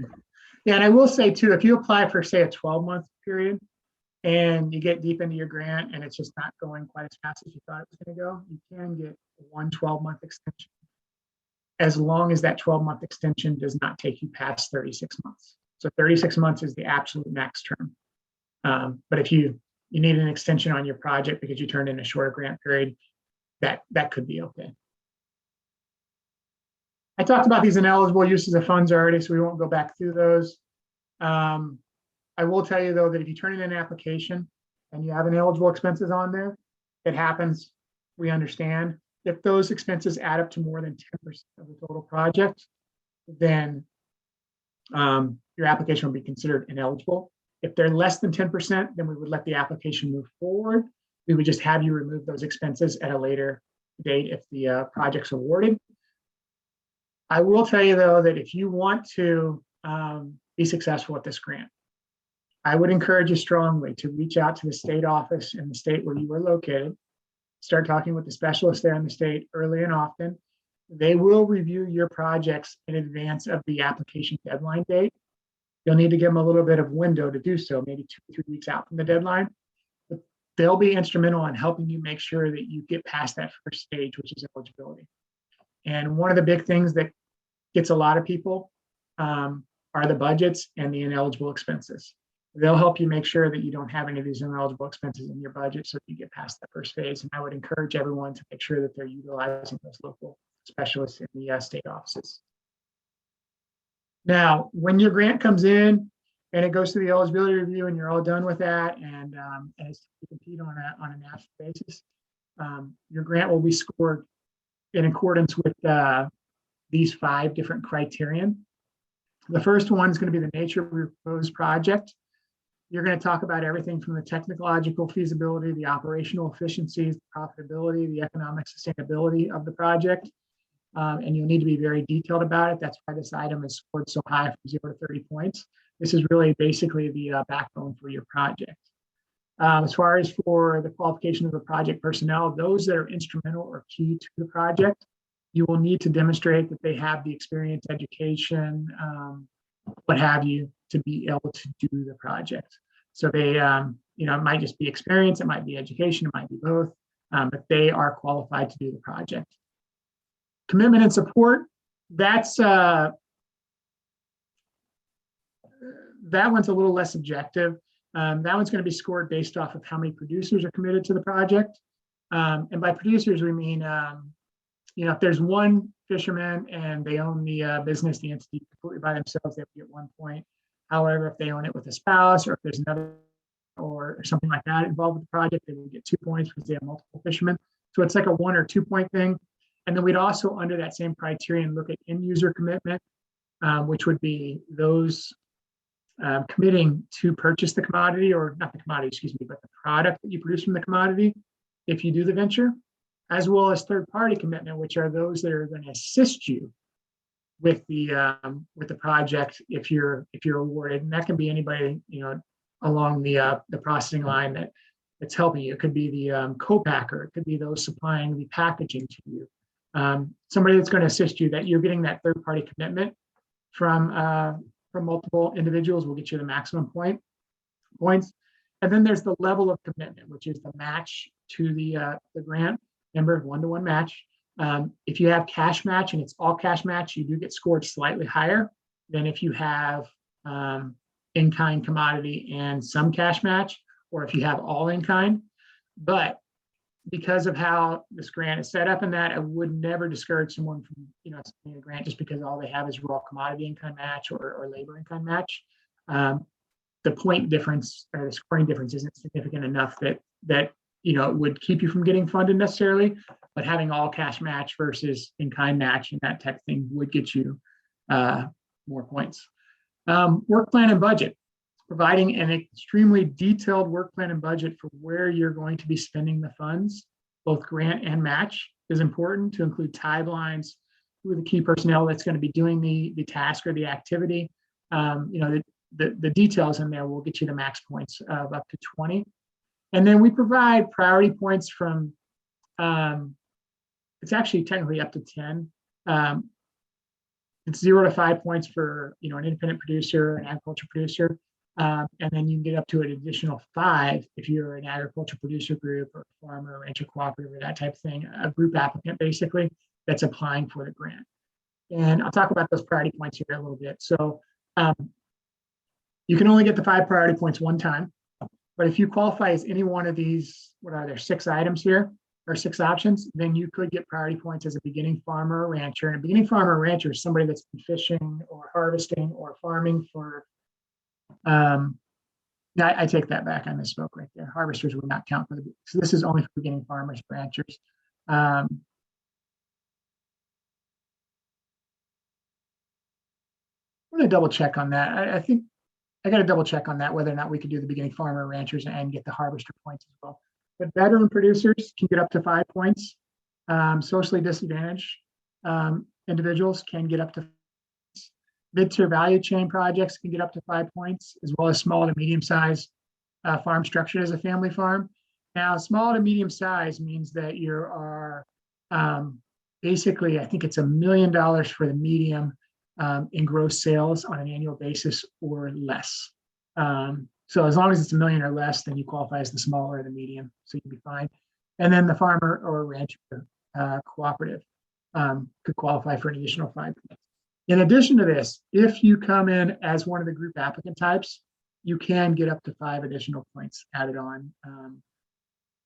Yeah, and I will say too, if you apply for, say, a 12-month period and you get deep into your grant and it's just not going quite as fast as you thought it was going to go, you can get one 12-month extension, as long as that 12-month extension does not take you past 36 months. So 36 months is the absolute max term. But if you need an extension on your project because you turned in a shorter grant period, that could be okay. I talked about these ineligible uses of funds already, so we won't go back through those. I will tell you though that if you turn in an application and you have ineligible expenses on there, it happens, we understand. If those expenses add up to more than 10% of the total project, then your application will be considered ineligible. If they're less than 10%, then we would let the application move forward. We would just have you remove those expenses at a later date if the project's awarded. I will tell you though that if you want to be successful with this grant, I would encourage you strongly to reach out to the state office in the state where you are located. Start talking with the specialists there in the state early and often. They will review your projects in advance of the application deadline date. You'll need to give them a little bit of window to do so, maybe 2 or 3 weeks out from the deadline. But they'll be instrumental in helping you make sure that you get past that first stage, which is eligibility. And one of the big things that gets a lot of people are the budgets and the ineligible expenses. They'll help you make sure that you don't have any of these ineligible expenses in your budget so that you get past that first phase. And I would encourage everyone to make sure that they're utilizing those local specialists in the state offices. Now, when your grant comes in and it goes through the eligibility review and you're all done with that and it's to compete on a national basis, your grant will be scored in accordance with these 5 different criterion. The first one is going to be the nature of your proposed project. You're going to talk about everything from the technological feasibility, the operational efficiencies, the profitability, the economic sustainability of the project. And you'll need to be very detailed about it. That's why this item is scored so high from 0 to 30 points. This is really basically the backbone for your project. As far as for the qualification of the project personnel, those that are instrumental or key to the project, you will need to demonstrate that they have the experience, education, what have you, to be able to do the project. So they, it might just be experience, it might be education, it might be both, but they are qualified to do the project. Commitment and support, that's that one's a little less objective. That one's going to be scored based off of how many producers are committed to the project. And by producers, we mean, if there's one fisherman and they own the business, the entity completely by themselves, they have to get 1 point. However, if they own it with a spouse or if there's another or something like that involved with the project, they will get 2 points because they have multiple fishermen. So it's like a 1 or 2 point thing. And then we'd also, under that same criterion, look at end user commitment, which would be those committing to purchase the commodity, or not the commodity, excuse me, but the product that you produce from the commodity if you do the venture, as well as third-party commitment, which are those that are going to assist you with the project if you're awarded. And that can be anybody, along the processing line that's helping you. It could be the co-packer. It could be those supplying the packaging to you. Somebody that's going to assist you, that you're getting that third-party commitment from multiple individuals will get you the maximum points. And then there's the level of commitment, which is the match to the grant. Remember, 1-to-1 match. If you have cash match and it's all cash match, you do get scored slightly higher than if you have in-kind commodity and some cash match, or if you have all in-kind. But because of how this grant is set up and that, I would never discourage someone from, submitting a grant just because all they have is raw commodity in-kind match or labor in-kind match. The point difference or the scoring difference isn't significant enough that it would keep you from getting funded necessarily, but having all cash match versus in-kind match and that type of thing would get you more points. Work plan and budget. Providing an extremely detailed work plan and budget for where you're going to be spending the funds, both grant and match, is important to include timelines, who are the key personnel that's going to be doing the task or the activity. The details in there will get you the max points of up to 20. And then we provide priority points from, it's actually technically up to 10. It's 0 to 5 points for an independent producer, an agriculture producer. And then you can get up to an additional 5 if you're an agriculture producer group or farmer, rancher cooperative, or that type of thing, a group applicant basically that's applying for the grant. And I'll talk about those priority points here a little bit. So you can only get the 5 priority points one time, but if you qualify as any one of these, what are there, 6 items here or 6 options, then you could get priority points as a beginning farmer or rancher. And a beginning farmer or rancher is somebody that's been fishing or harvesting or farming for I take that back. I misspoke right there. Harvesters would not count for so this is only for beginning farmers, ranchers. I'm going to double check on that. I think I got to double check on that, whether or not we could do the beginning farmer, ranchers, and get the harvester points as well. But veteran producers can get up to 5 points. Socially disadvantaged individuals can get up to mid-tier value chain projects can get up to 5 points, as well as small to medium-sized farm structured as a family farm. Now, small to medium-size means that you are basically, I think it's $1 million for the medium in gross sales on an annual basis or less. So as long as it's $1 million or less, then you qualify as the small or the medium, so you'd be fine. And then the farmer or rancher cooperative could qualify for an additional 5 points. In addition to this, if you come in as one of the group applicant types, you can get up to 5 additional points added on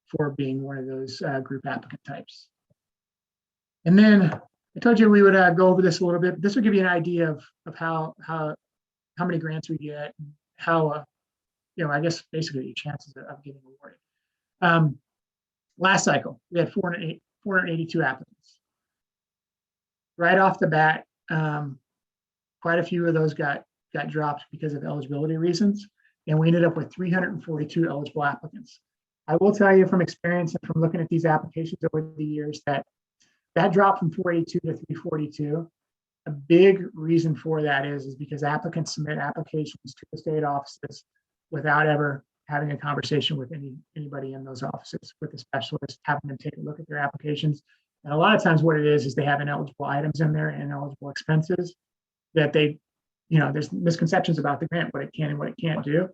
for being one of those group applicant types. And then I told you we would go over this a little bit. This will give you an idea of how many grants we get, how I guess basically your chances of getting awarded. Last cycle, we had 482 applicants. Right off the bat, quite a few of those got dropped because of eligibility reasons, and we ended up with 342 eligible applicants. I will tell you from experience and from looking at these applications over the years that drop from 482 to 342, a big reason for that is because applicants submit applications to the state offices without ever having a conversation with anybody in those offices, with a specialist, having them take a look at their applications. And a lot of times what it is they have ineligible items in there and ineligible expenses that there's misconceptions about the grant, what it can and what it can't do.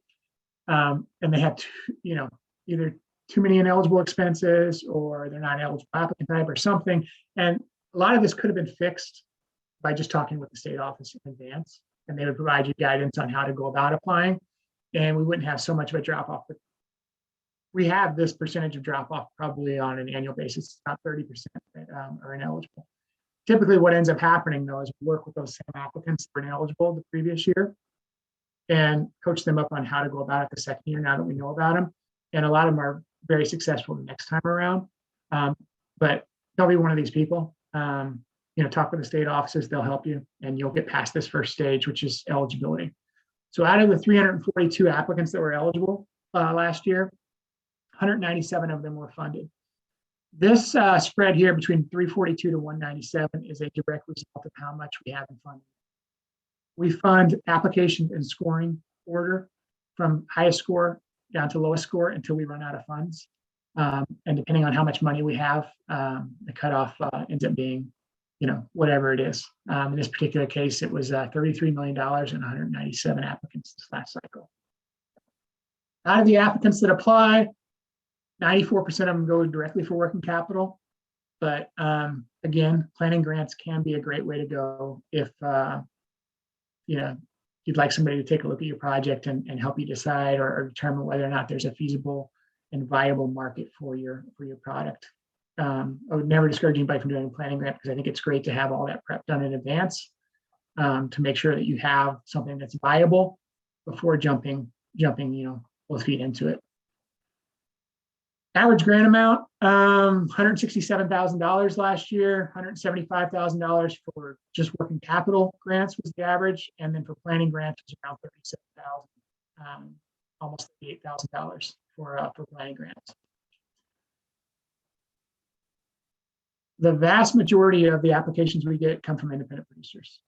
And they have, either too many ineligible expenses or they're not eligible applicant type or something. And a lot of this could have been fixed by just talking with the state office in advance, and they would provide you guidance on how to go about applying. And we wouldn't have so much of a drop off. But we have this percentage of drop off probably on an annual basis, about 30% that are ineligible. Typically what ends up happening though is we work with those same applicants that were ineligible the previous year and coach them up on how to go about it the second year now that we know about them. And a lot of them are very successful the next time around. But don't be one of these people. Talk with the state offices, they'll help you and you'll get past this first stage, which is eligibility. So out of the 342 applicants that were eligible last year, 197 of them were funded. This spread here between 342 to 197 is a direct result of how much we have in funding. We fund application and scoring order from highest score down to lowest score until we run out of funds. And depending on how much money we have, the cutoff ends up being, whatever it is. In this particular case, it was $33 million and 197 applicants this last cycle. Out of the applicants that apply, 94% of them go directly for working capital. But again, planning grants can be a great way to go if you'd like somebody to take a look at your project and help you decide or determine whether or not there's a feasible and viable market for your product. I would never discourage anybody from doing a planning grant because I think it's great to have all that prep done in advance to make sure that you have something that's viable before jumping, both feet into it. Average grant amount, $167,000 last year, $175,000 for just working capital grants was the average. And then for planning grants, it was around $37,000, almost $8,000 for planning grants. The vast majority of the applications we get come from independent producers.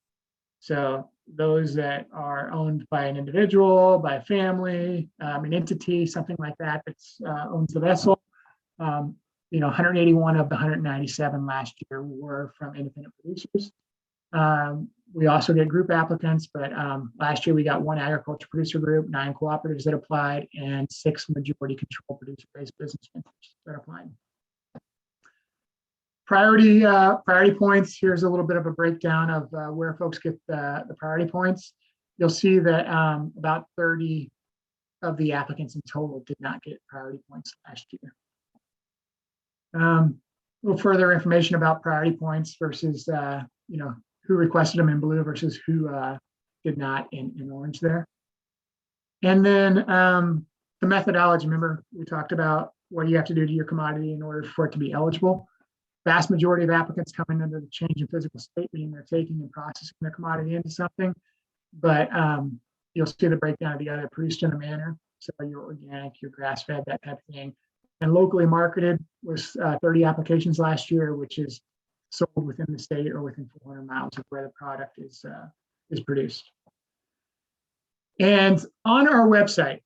So those that are owned by an individual, by a family, an entity, something like that owns the vessel. 181 of the 197 last year were from independent producers. We also get group applicants, but last year we got 1 agriculture producer group, 9 cooperatives that applied, and 6 majority control producer-based business ventures that applied. Priority points. Here's a little bit of a breakdown of where folks get the priority points. You'll see that about 30 of the applicants in total did not get priority points last year. A little further information about priority points versus who requested them in blue versus who did not in orange there. And then the methodology. Remember, we talked about what you have to do to your commodity in order for it to be eligible. Vast majority of applicants come in under the change in physical state, meaning they're taking and processing their commodity into something. But you'll see the breakdown of the other: produced in a manner, so your organic, your grass-fed, that type of thing. And locally marketed was 30 applications last year, which is sold within the state or within 400 miles of where the product is produced. And on our website,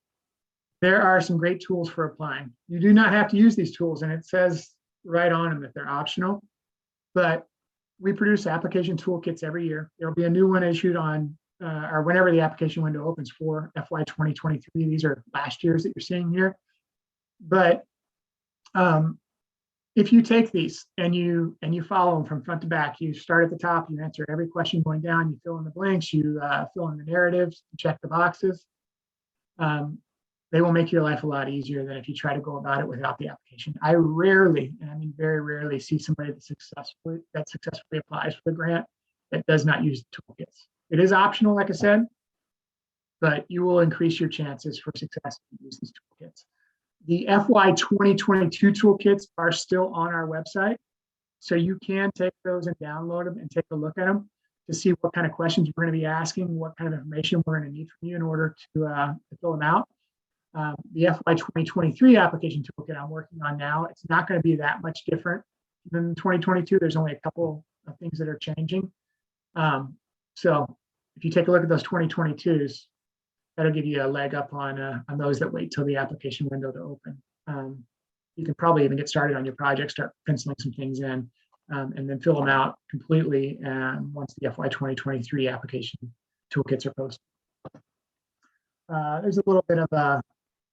there are some great tools for applying. You do not have to use these tools, and it says right on them that they're optional, but we produce application toolkits every year. There'll be a new one issued on or whenever the application window opens for FY 2023. These are last year's that you're seeing here. But if you take these and you follow them from front to back, you start at the top, you answer every question going down, you fill in the blanks, you fill in the narratives, you check the boxes. They will make your life a lot easier than if you try to go about it without the application. I rarely, and I mean very rarely, see somebody that successfully applies for the grant that does not use the toolkits. It is optional, like I said, but you will increase your chances for success if you use these toolkits. The FY 2022 toolkits are still on our website, so you can take those and download them and take a look at them to see what kind of questions we're going to be asking, what kind of information we're going to need from you in order to fill them out. The FY 2023 application toolkit I'm working on now, it's not going to be that much different than 2022. There's only a couple of things that are changing. So if you take a look at those 2022s, that'll give you a leg up on those that wait till the application window to open. You can probably even get started on your project, start penciling some things in, and then fill them out completely once the FY 2023 application toolkits are posted. There's a little bit of a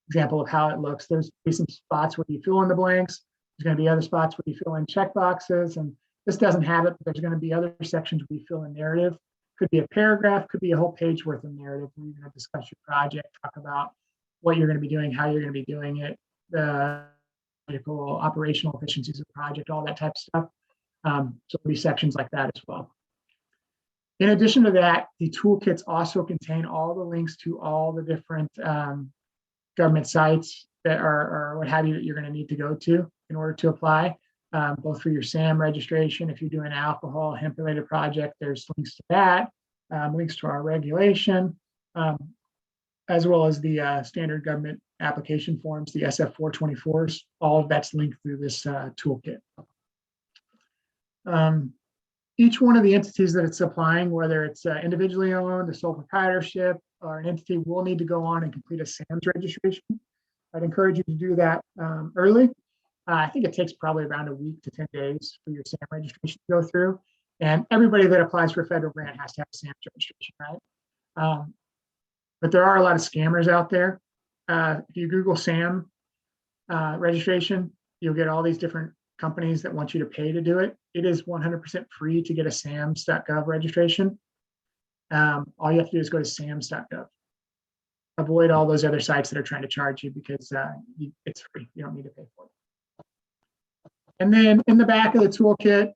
example of how it looks. There's some spots where you fill in the blanks. There's going to be other spots where you fill in check boxes, and this doesn't have it, but there's going to be other sections where you fill in narrative. Could be a paragraph, could be a whole page worth of narrative where you're going to discuss your project, talk about what you're going to be doing, how you're going to be doing it, the operational efficiencies of the project, all that type of stuff. So there'll be sections like that as well. In addition to that, the toolkits also contain all the links to all the different government sites that are what have you that you're going to need to go to in order to apply, both for your SAM registration. If you're doing an alcohol hemp related project, there's links to that, links to our regulation. as well as the standard government application forms, the SF 424s. All of that's linked through this toolkit. Each one of the entities that it's applying, whether it's individually owned, a sole proprietorship, or an entity, will need to go on and complete a SAMS registration. I'd encourage you to do that early. I think it takes probably around a week to 10 days for your SAM registration to go through. And everybody that applies for a federal grant has to have a SAMS registration, right? But there are a lot of scammers out there. If you Google SAM registration, you'll get all these different companies that want you to pay to do it. It is 100% free to get a SAMS.gov registration. All you have to do is go to SAMS.gov. Avoid all those other sites that are trying to charge you because it's free. You don't need to pay for it. And then in the back of the toolkit,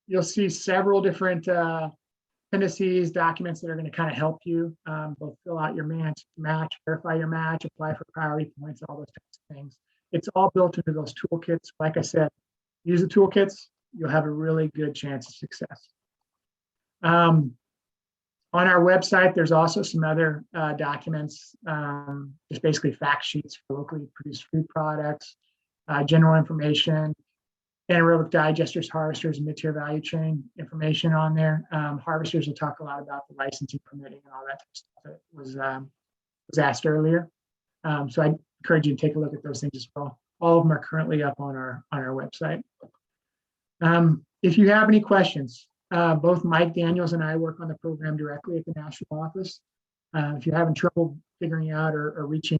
you'll see several different appendices, documents that are going to kind of help you both fill out your match, verify your match, apply for priority points, all those types of things. It's all built into those toolkits. Like I said, use the toolkits, you'll have a really good chance of success. On our website, there's also some other documents, just basically fact sheets for locally produced food products, general information, anaerobic digesters, harvesters, and mid-tier value chain information on there. Harvesters will talk a lot about the licensing, permitting, and all that stuff that was asked earlier. So I encourage you to take a look at those things as well. All of them are currently up on our website. If you have any questions, both Mike Daniels and I work on the program directly at the national office. If you're having trouble figuring out or reaching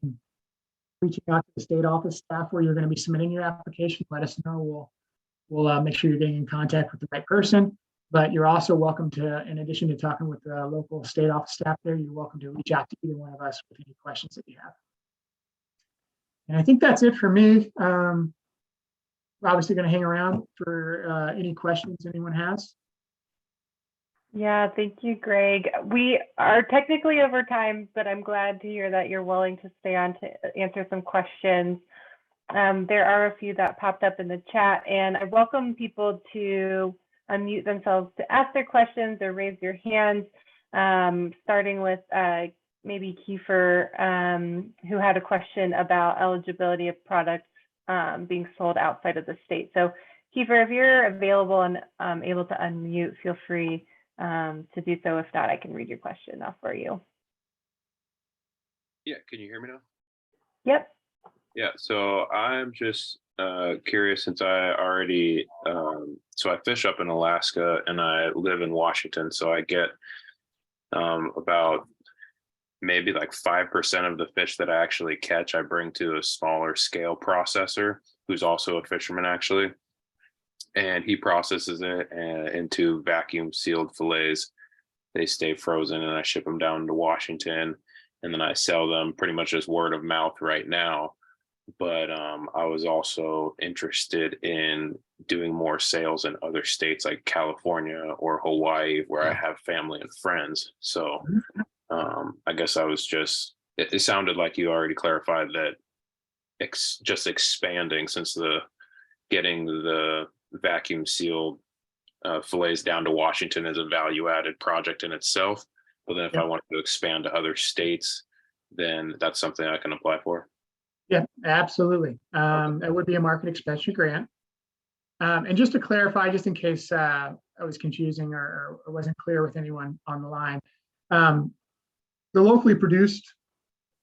out to the state office staff where you're going to be submitting your application, let us know. We'll make sure you're getting in contact with the right person. But you're also welcome to, in addition to talking with the local state office staff there, you're welcome to reach out to either one of us with any questions that you have. And I think that's it for me. We're obviously going to hang around for any questions anyone has. Yeah, thank you, Greg. We are technically over time, but I'm glad to hear that you're willing to stay on to answer some questions. There are a few that popped up in the chat, and I welcome people to unmute themselves to ask their questions or raise your hands, starting with maybe Kiefer, who had a question about eligibility of products being sold outside of the state. So Kiefer, if you're available and able to unmute, feel free to do so. If not, I can read your question off for you. Yeah, can you hear me now? Yep. Yeah, so I'm just curious, since I already, so I fish up in Alaska and I live in Washington, so I get about maybe like 5% of the fish that I actually catch, I bring to a smaller scale processor who's also a fisherman actually. And he processes it into vacuum sealed fillets. They stay frozen and I ship them down to Washington, and then I sell them pretty much as word of mouth right now. But I was also interested in doing more sales in other states like California or Hawaii, where I have family and friends. So I guess I was just, it sounded like you already clarified that just expanding, since getting the vacuum sealed fillets down to Washington is a value added project in itself. But then if I wanted to expand to other states, then that's something I can apply for. Yeah, absolutely. That would be a market expansion grant. And just to clarify, just in case I was confusing or wasn't clear with anyone on the line, the locally produced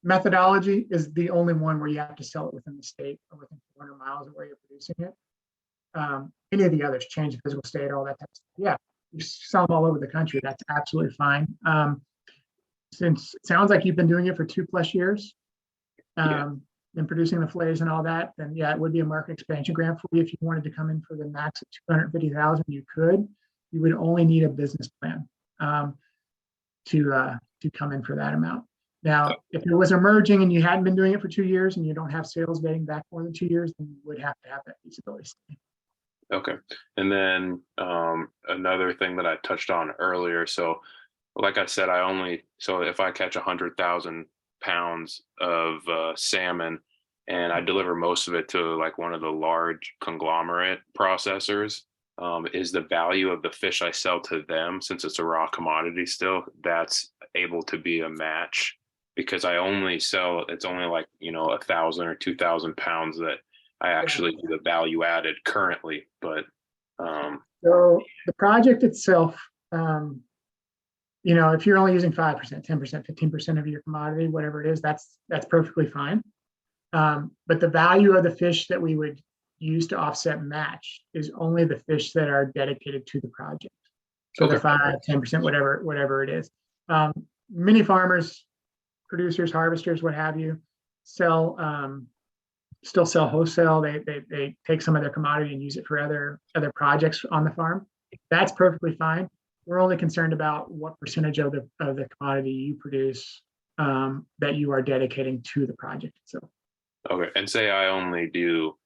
methodology is the only one where you have to sell it within the state or within 400 miles of where you're producing it. Any of the others, change of physical state, all that type of stuff. Yeah, you sell them all over the country. That's absolutely fine. Since it sounds like you've been doing it for 2+ years, and producing the fillets and all that, then yeah, it would be a market expansion grant for you. If you wanted to come in for the max of 250,000, you could. You would only need a business plan to come in for that amount. Now, if it was emerging and you hadn't been doing it for 2 years and you don't have sales dating back more than 2 years, then you would have to have that feasibility study. Okay. And then another thing that I touched on earlier. So like I said, so if I catch 100,000 pounds of salmon and I deliver most of it to like one of the large conglomerate processors, is the value of the fish I sell to them, since it's a raw commodity still, that's able to be a match because I only sell, it's only like, 1,000 or 2,000 pounds that I actually do the value added currently, but So the project itself, if you're only using 5%, 10%, 15% of your commodity, whatever it is, that's perfectly fine. But the value of the fish that we would use to offset match is only the fish that are dedicated to the project. So the 5, 10%, whatever it is. Many farmers, producers, harvesters, what have you, still sell wholesale. They take some of their commodity and use it for other projects on the farm. That's perfectly fine. We're only concerned about what percentage of the commodity you produce that you are dedicating to the project itself. okay. And say I only do,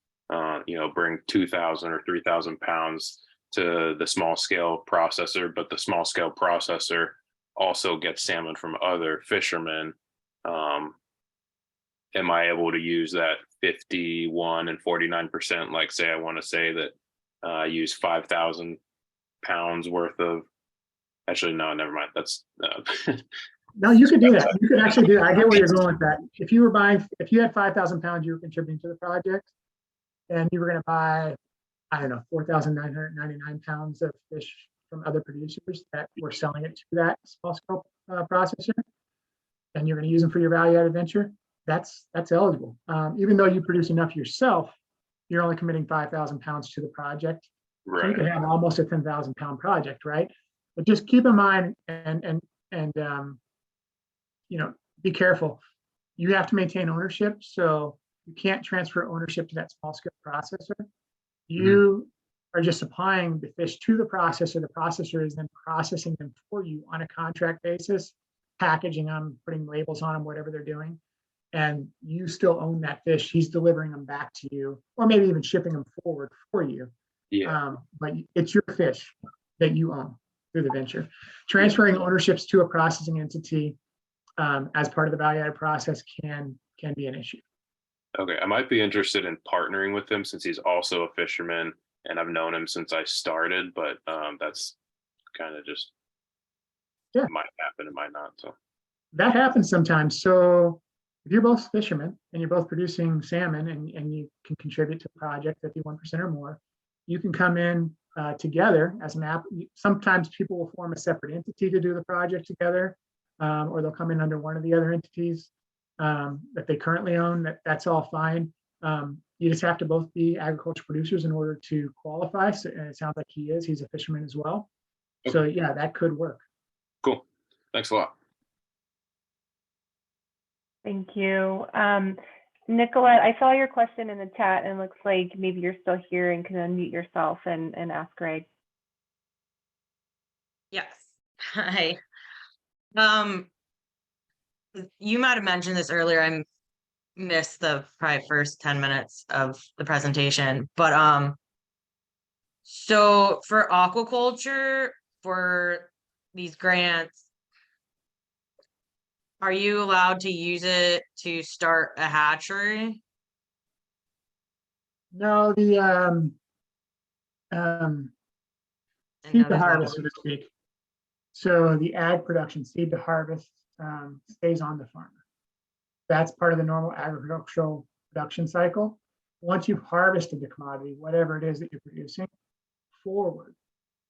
bring 2,000 or 3,000 pounds to the small scale processor, but the small scale processor also gets salmon from other fishermen. Am I able to use that 51 and 49%? Like, say I want to say that I use 5,000 pounds worth of. Actually, no, never mind. That's No, you could do that. You could actually do that. I get where you're going with that. If you had 5,000 pounds you were contributing to the project, and you were going to buy, I don't know, 4,999 pounds of fish from other producers that were selling it to that small scale processor, and you're going to use them for your value added venture, that's eligible. Even though you produce enough yourself, you're only committing 5,000 pounds to the project. right. So you could have almost a 10,000 pound project, right? But just keep in mind and be careful. You have to maintain ownership, so you can't transfer ownership to that small scale processor. You are just supplying the fish to the processor. The processor is then processing them for you on a contract basis, packaging them, putting labels on them, whatever they're doing. And you still own that fish. He's delivering them back to you, or maybe even shipping them forward for you. Yeah. But it's your fish that you own through the venture. Transferring ownerships to a processing entity as part of the value added process can be an issue. Okay. I might be interested in partnering with him since he's also a fisherman and I've known him since I started, but that's kind of just, it might happen, it might not. So that happens sometimes. So if you're both fishermen and you're both producing salmon and you can contribute to the project 51% or more, you can come in together as an app. Sometimes people will form a separate entity to do the project together, or they'll come in under one of the other entities that they currently own. That's all fine. You just have to both be agriculture producers in order to qualify. So, and it sounds like he is. He's a fisherman as well. Okay. So yeah, that could work. Cool. Thanks a lot. Thank you. Nicolette, I saw your question in the chat and it looks like maybe you're still here and can unmute yourself and ask Greg. Yes. Hi. You might have mentioned this earlier. I missed the probably first 10 minutes of the presentation, but so for aquaculture, for these grants, are you allowed to use it to start a hatchery? No, the seed to harvest, so to speak. So the ag production, seed to harvest, stays on the farmer. That's part of the normal agricultural production cycle. Once you've harvested the commodity, whatever it is that you're producing, forward.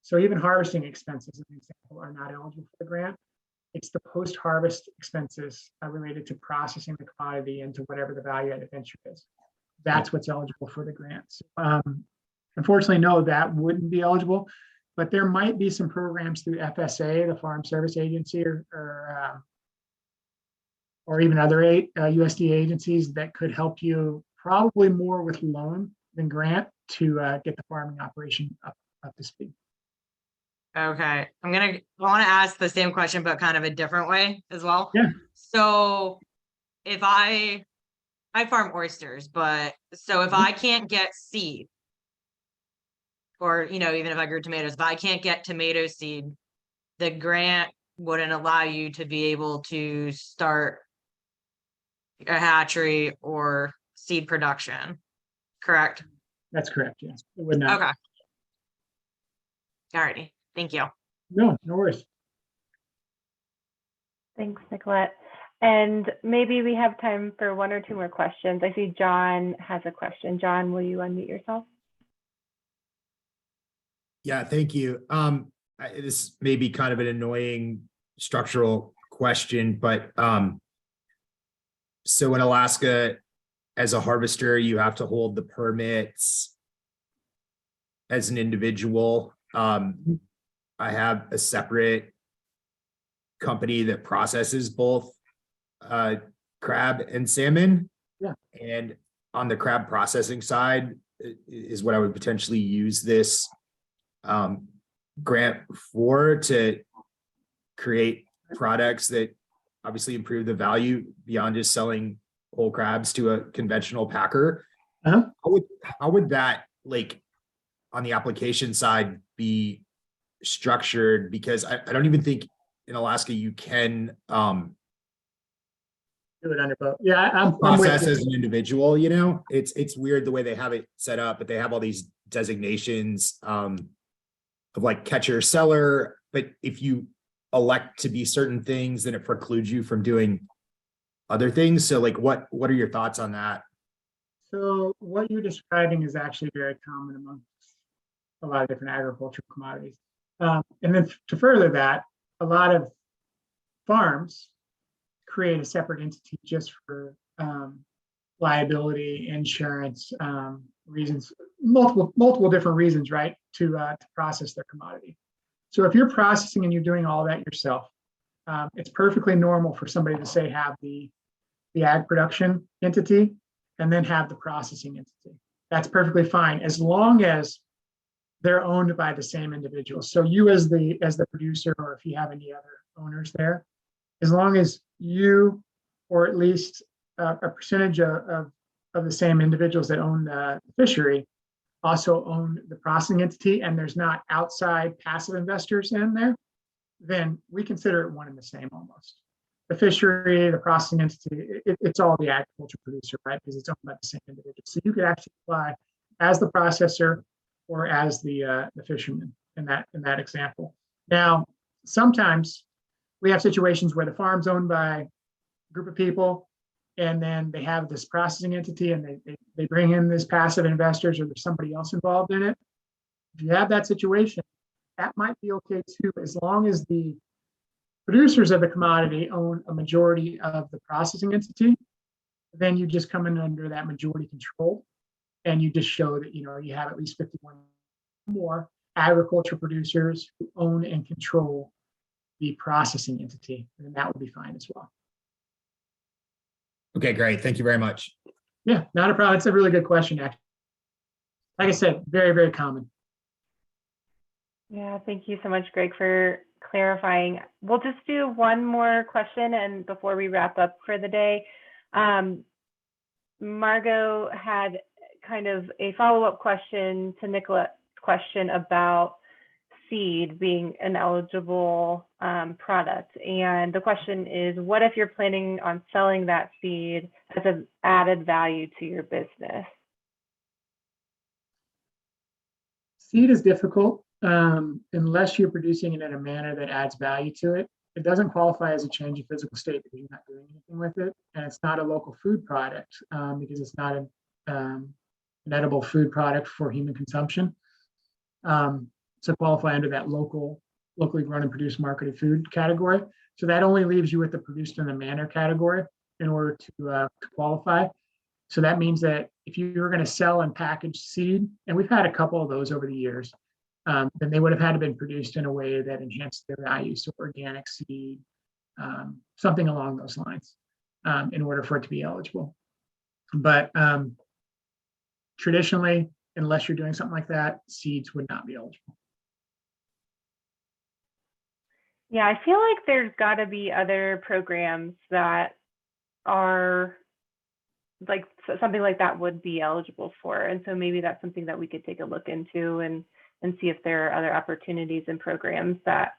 So even harvesting expenses, as an example, are not eligible for the grant. It's the post-harvest expenses related to processing the commodity into whatever the value-added venture is. That's what's eligible for the grants. Unfortunately, no, that wouldn't be eligible, but there might be some programs through FSA, the Farm Service Agency, or even other USDA agencies that could help you, probably more with loan than grant, to get the farming operation up to speed. Okay, I want to ask the same question, but kind of a different way as well. Yeah. So if I farm oysters, but so if I can't get seed, or, even if I grew tomatoes, if I can't get tomato seed, the grant wouldn't allow you to be able to start a hatchery or seed production, correct? That's correct, yes. It would not. Okay. Alrighty, thank you. No worries. Thanks, Nicolette. And maybe we have time for one or two more questions. I see John has a question. John, will you unmute yourself? Yeah, thank you. This may be kind of an annoying structural question, but so in Alaska, as a harvester, you have to hold the permits as an individual. I have a separate company that processes both crab and salmon. Yeah. And on the crab processing side is what I would potentially use this grant for, to create products that obviously improve the value beyond just selling whole crabs to a conventional packer. Uh-huh. How would that, like, on the application side be structured? Because I don't even think in Alaska you can Do it under both. Yeah, I'm with process you. as an individual, you know. It's weird the way they have it set up, but they have all these designations of like catcher, seller, but if you elect to be certain things, then it precludes you from doing other things. So like what are your thoughts on that? So what you're describing is actually very common among a lot of different agricultural commodities. And then to further that, a lot of farms create a separate entity just for liability, insurance reasons, multiple different reasons, right, to process their commodity. So if you're processing and you're doing all that yourself, it's perfectly normal for somebody to say have the ag production entity and then have the processing entity. That's perfectly fine as long as they're owned by the same individual. So you as the producer, or if you have any other owners there, as long as you, or at least a percentage of the same individuals that own the fishery also own the processing entity, and there's not outside passive investors in there, then we consider it one and the same almost. The fishery, the processing entity, it's all the agriculture producer, right? Because it's owned by the same individual. So you could actually apply as the processor or as the fisherman in that example. Now, sometimes we have situations where the farm's owned by a group of people, and then they have this processing entity, and they bring in this passive investors, or there's somebody else involved in it. If you have that situation, that might be okay too, as long as the producers of the commodity own a majority of the processing entity. Then you just come in under that majority control, and you just show that you have at least 51 more agriculture producers who own and control the processing entity, and that would be fine as well. Okay, great. Thank you very much. Yeah, not a problem. It's a really good question, actually. Like I said, very, very common. Yeah, thank you so much, Greg, for clarifying. We'll just do one more question and before we wrap up for the day. Margot had kind of a follow-up question to Nicola's question about seed being an eligible product. And the question is, what if you're planning on selling that seed as an added value to your business? Seed is difficult unless you're producing it in a manner that adds value to it. It doesn't qualify as a change of physical state because you're not doing anything with it. And it's not a local food product because it's not an edible food product for human consumption. To qualify under that locally grown and produced marketed food category. So that only leaves you with the produced in a manner category in order to qualify. So that means that if you were going to sell and package seed, and we've had a couple of those over the years, then they would have had to been produced in a way that enhanced their value. So organic seed, something along those lines, in order for it to be eligible. But traditionally, unless you're doing something like that, seeds would not be eligible. Yeah, I feel like there's got to be other programs that are like something like that would be eligible for. And so maybe that's something that we could take a look into and see if there are other opportunities and programs that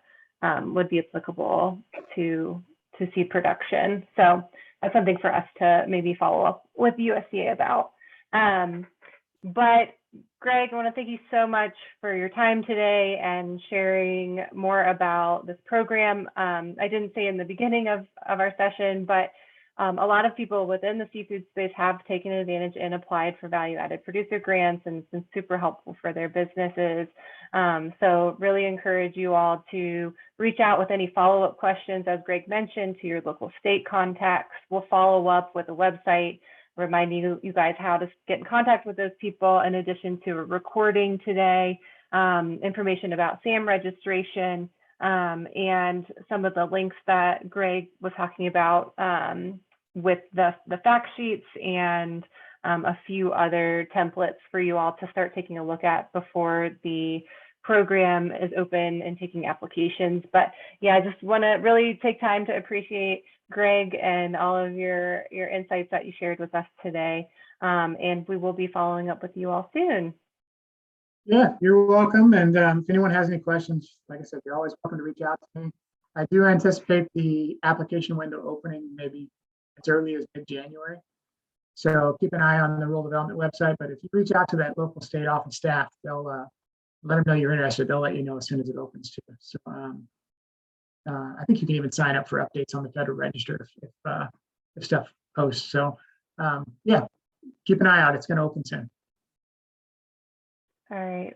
would be applicable to seed production. So that's something for us to maybe follow up with USDA about. But Greg, I want to thank you so much for your time today and sharing more about this program. I didn't say in the beginning of our session, but a lot of people within the seafood space have taken advantage and applied for value-added producer grants, and it's been super helpful for their businesses. So really encourage you all to reach out with any follow-up questions, as Greg mentioned, to your local state contacts. We'll follow up with a website reminding you guys how to get in contact with those people, in addition to a recording today, information about SAM registration, and some of the links that Greg was talking about with the fact sheets, and a few other templates for you all to start taking a look at before the program is open and taking applications. But yeah, I just want to really take time to appreciate Greg and all of your insights that you shared with us today. And we will be following up with you all soon. Yeah, you're welcome. And if anyone has any questions, like I said, you're always welcome to reach out to me. I do anticipate the application window opening maybe as early as mid-January. So keep an eye on the rural development website. But if you reach out to that local state office staff, they'll let them know you're interested. They'll let you know as soon as it opens too. So I think you can even sign up for updates on the Federal Register if stuff posts. So yeah, keep an eye out. It's going to open soon. All right.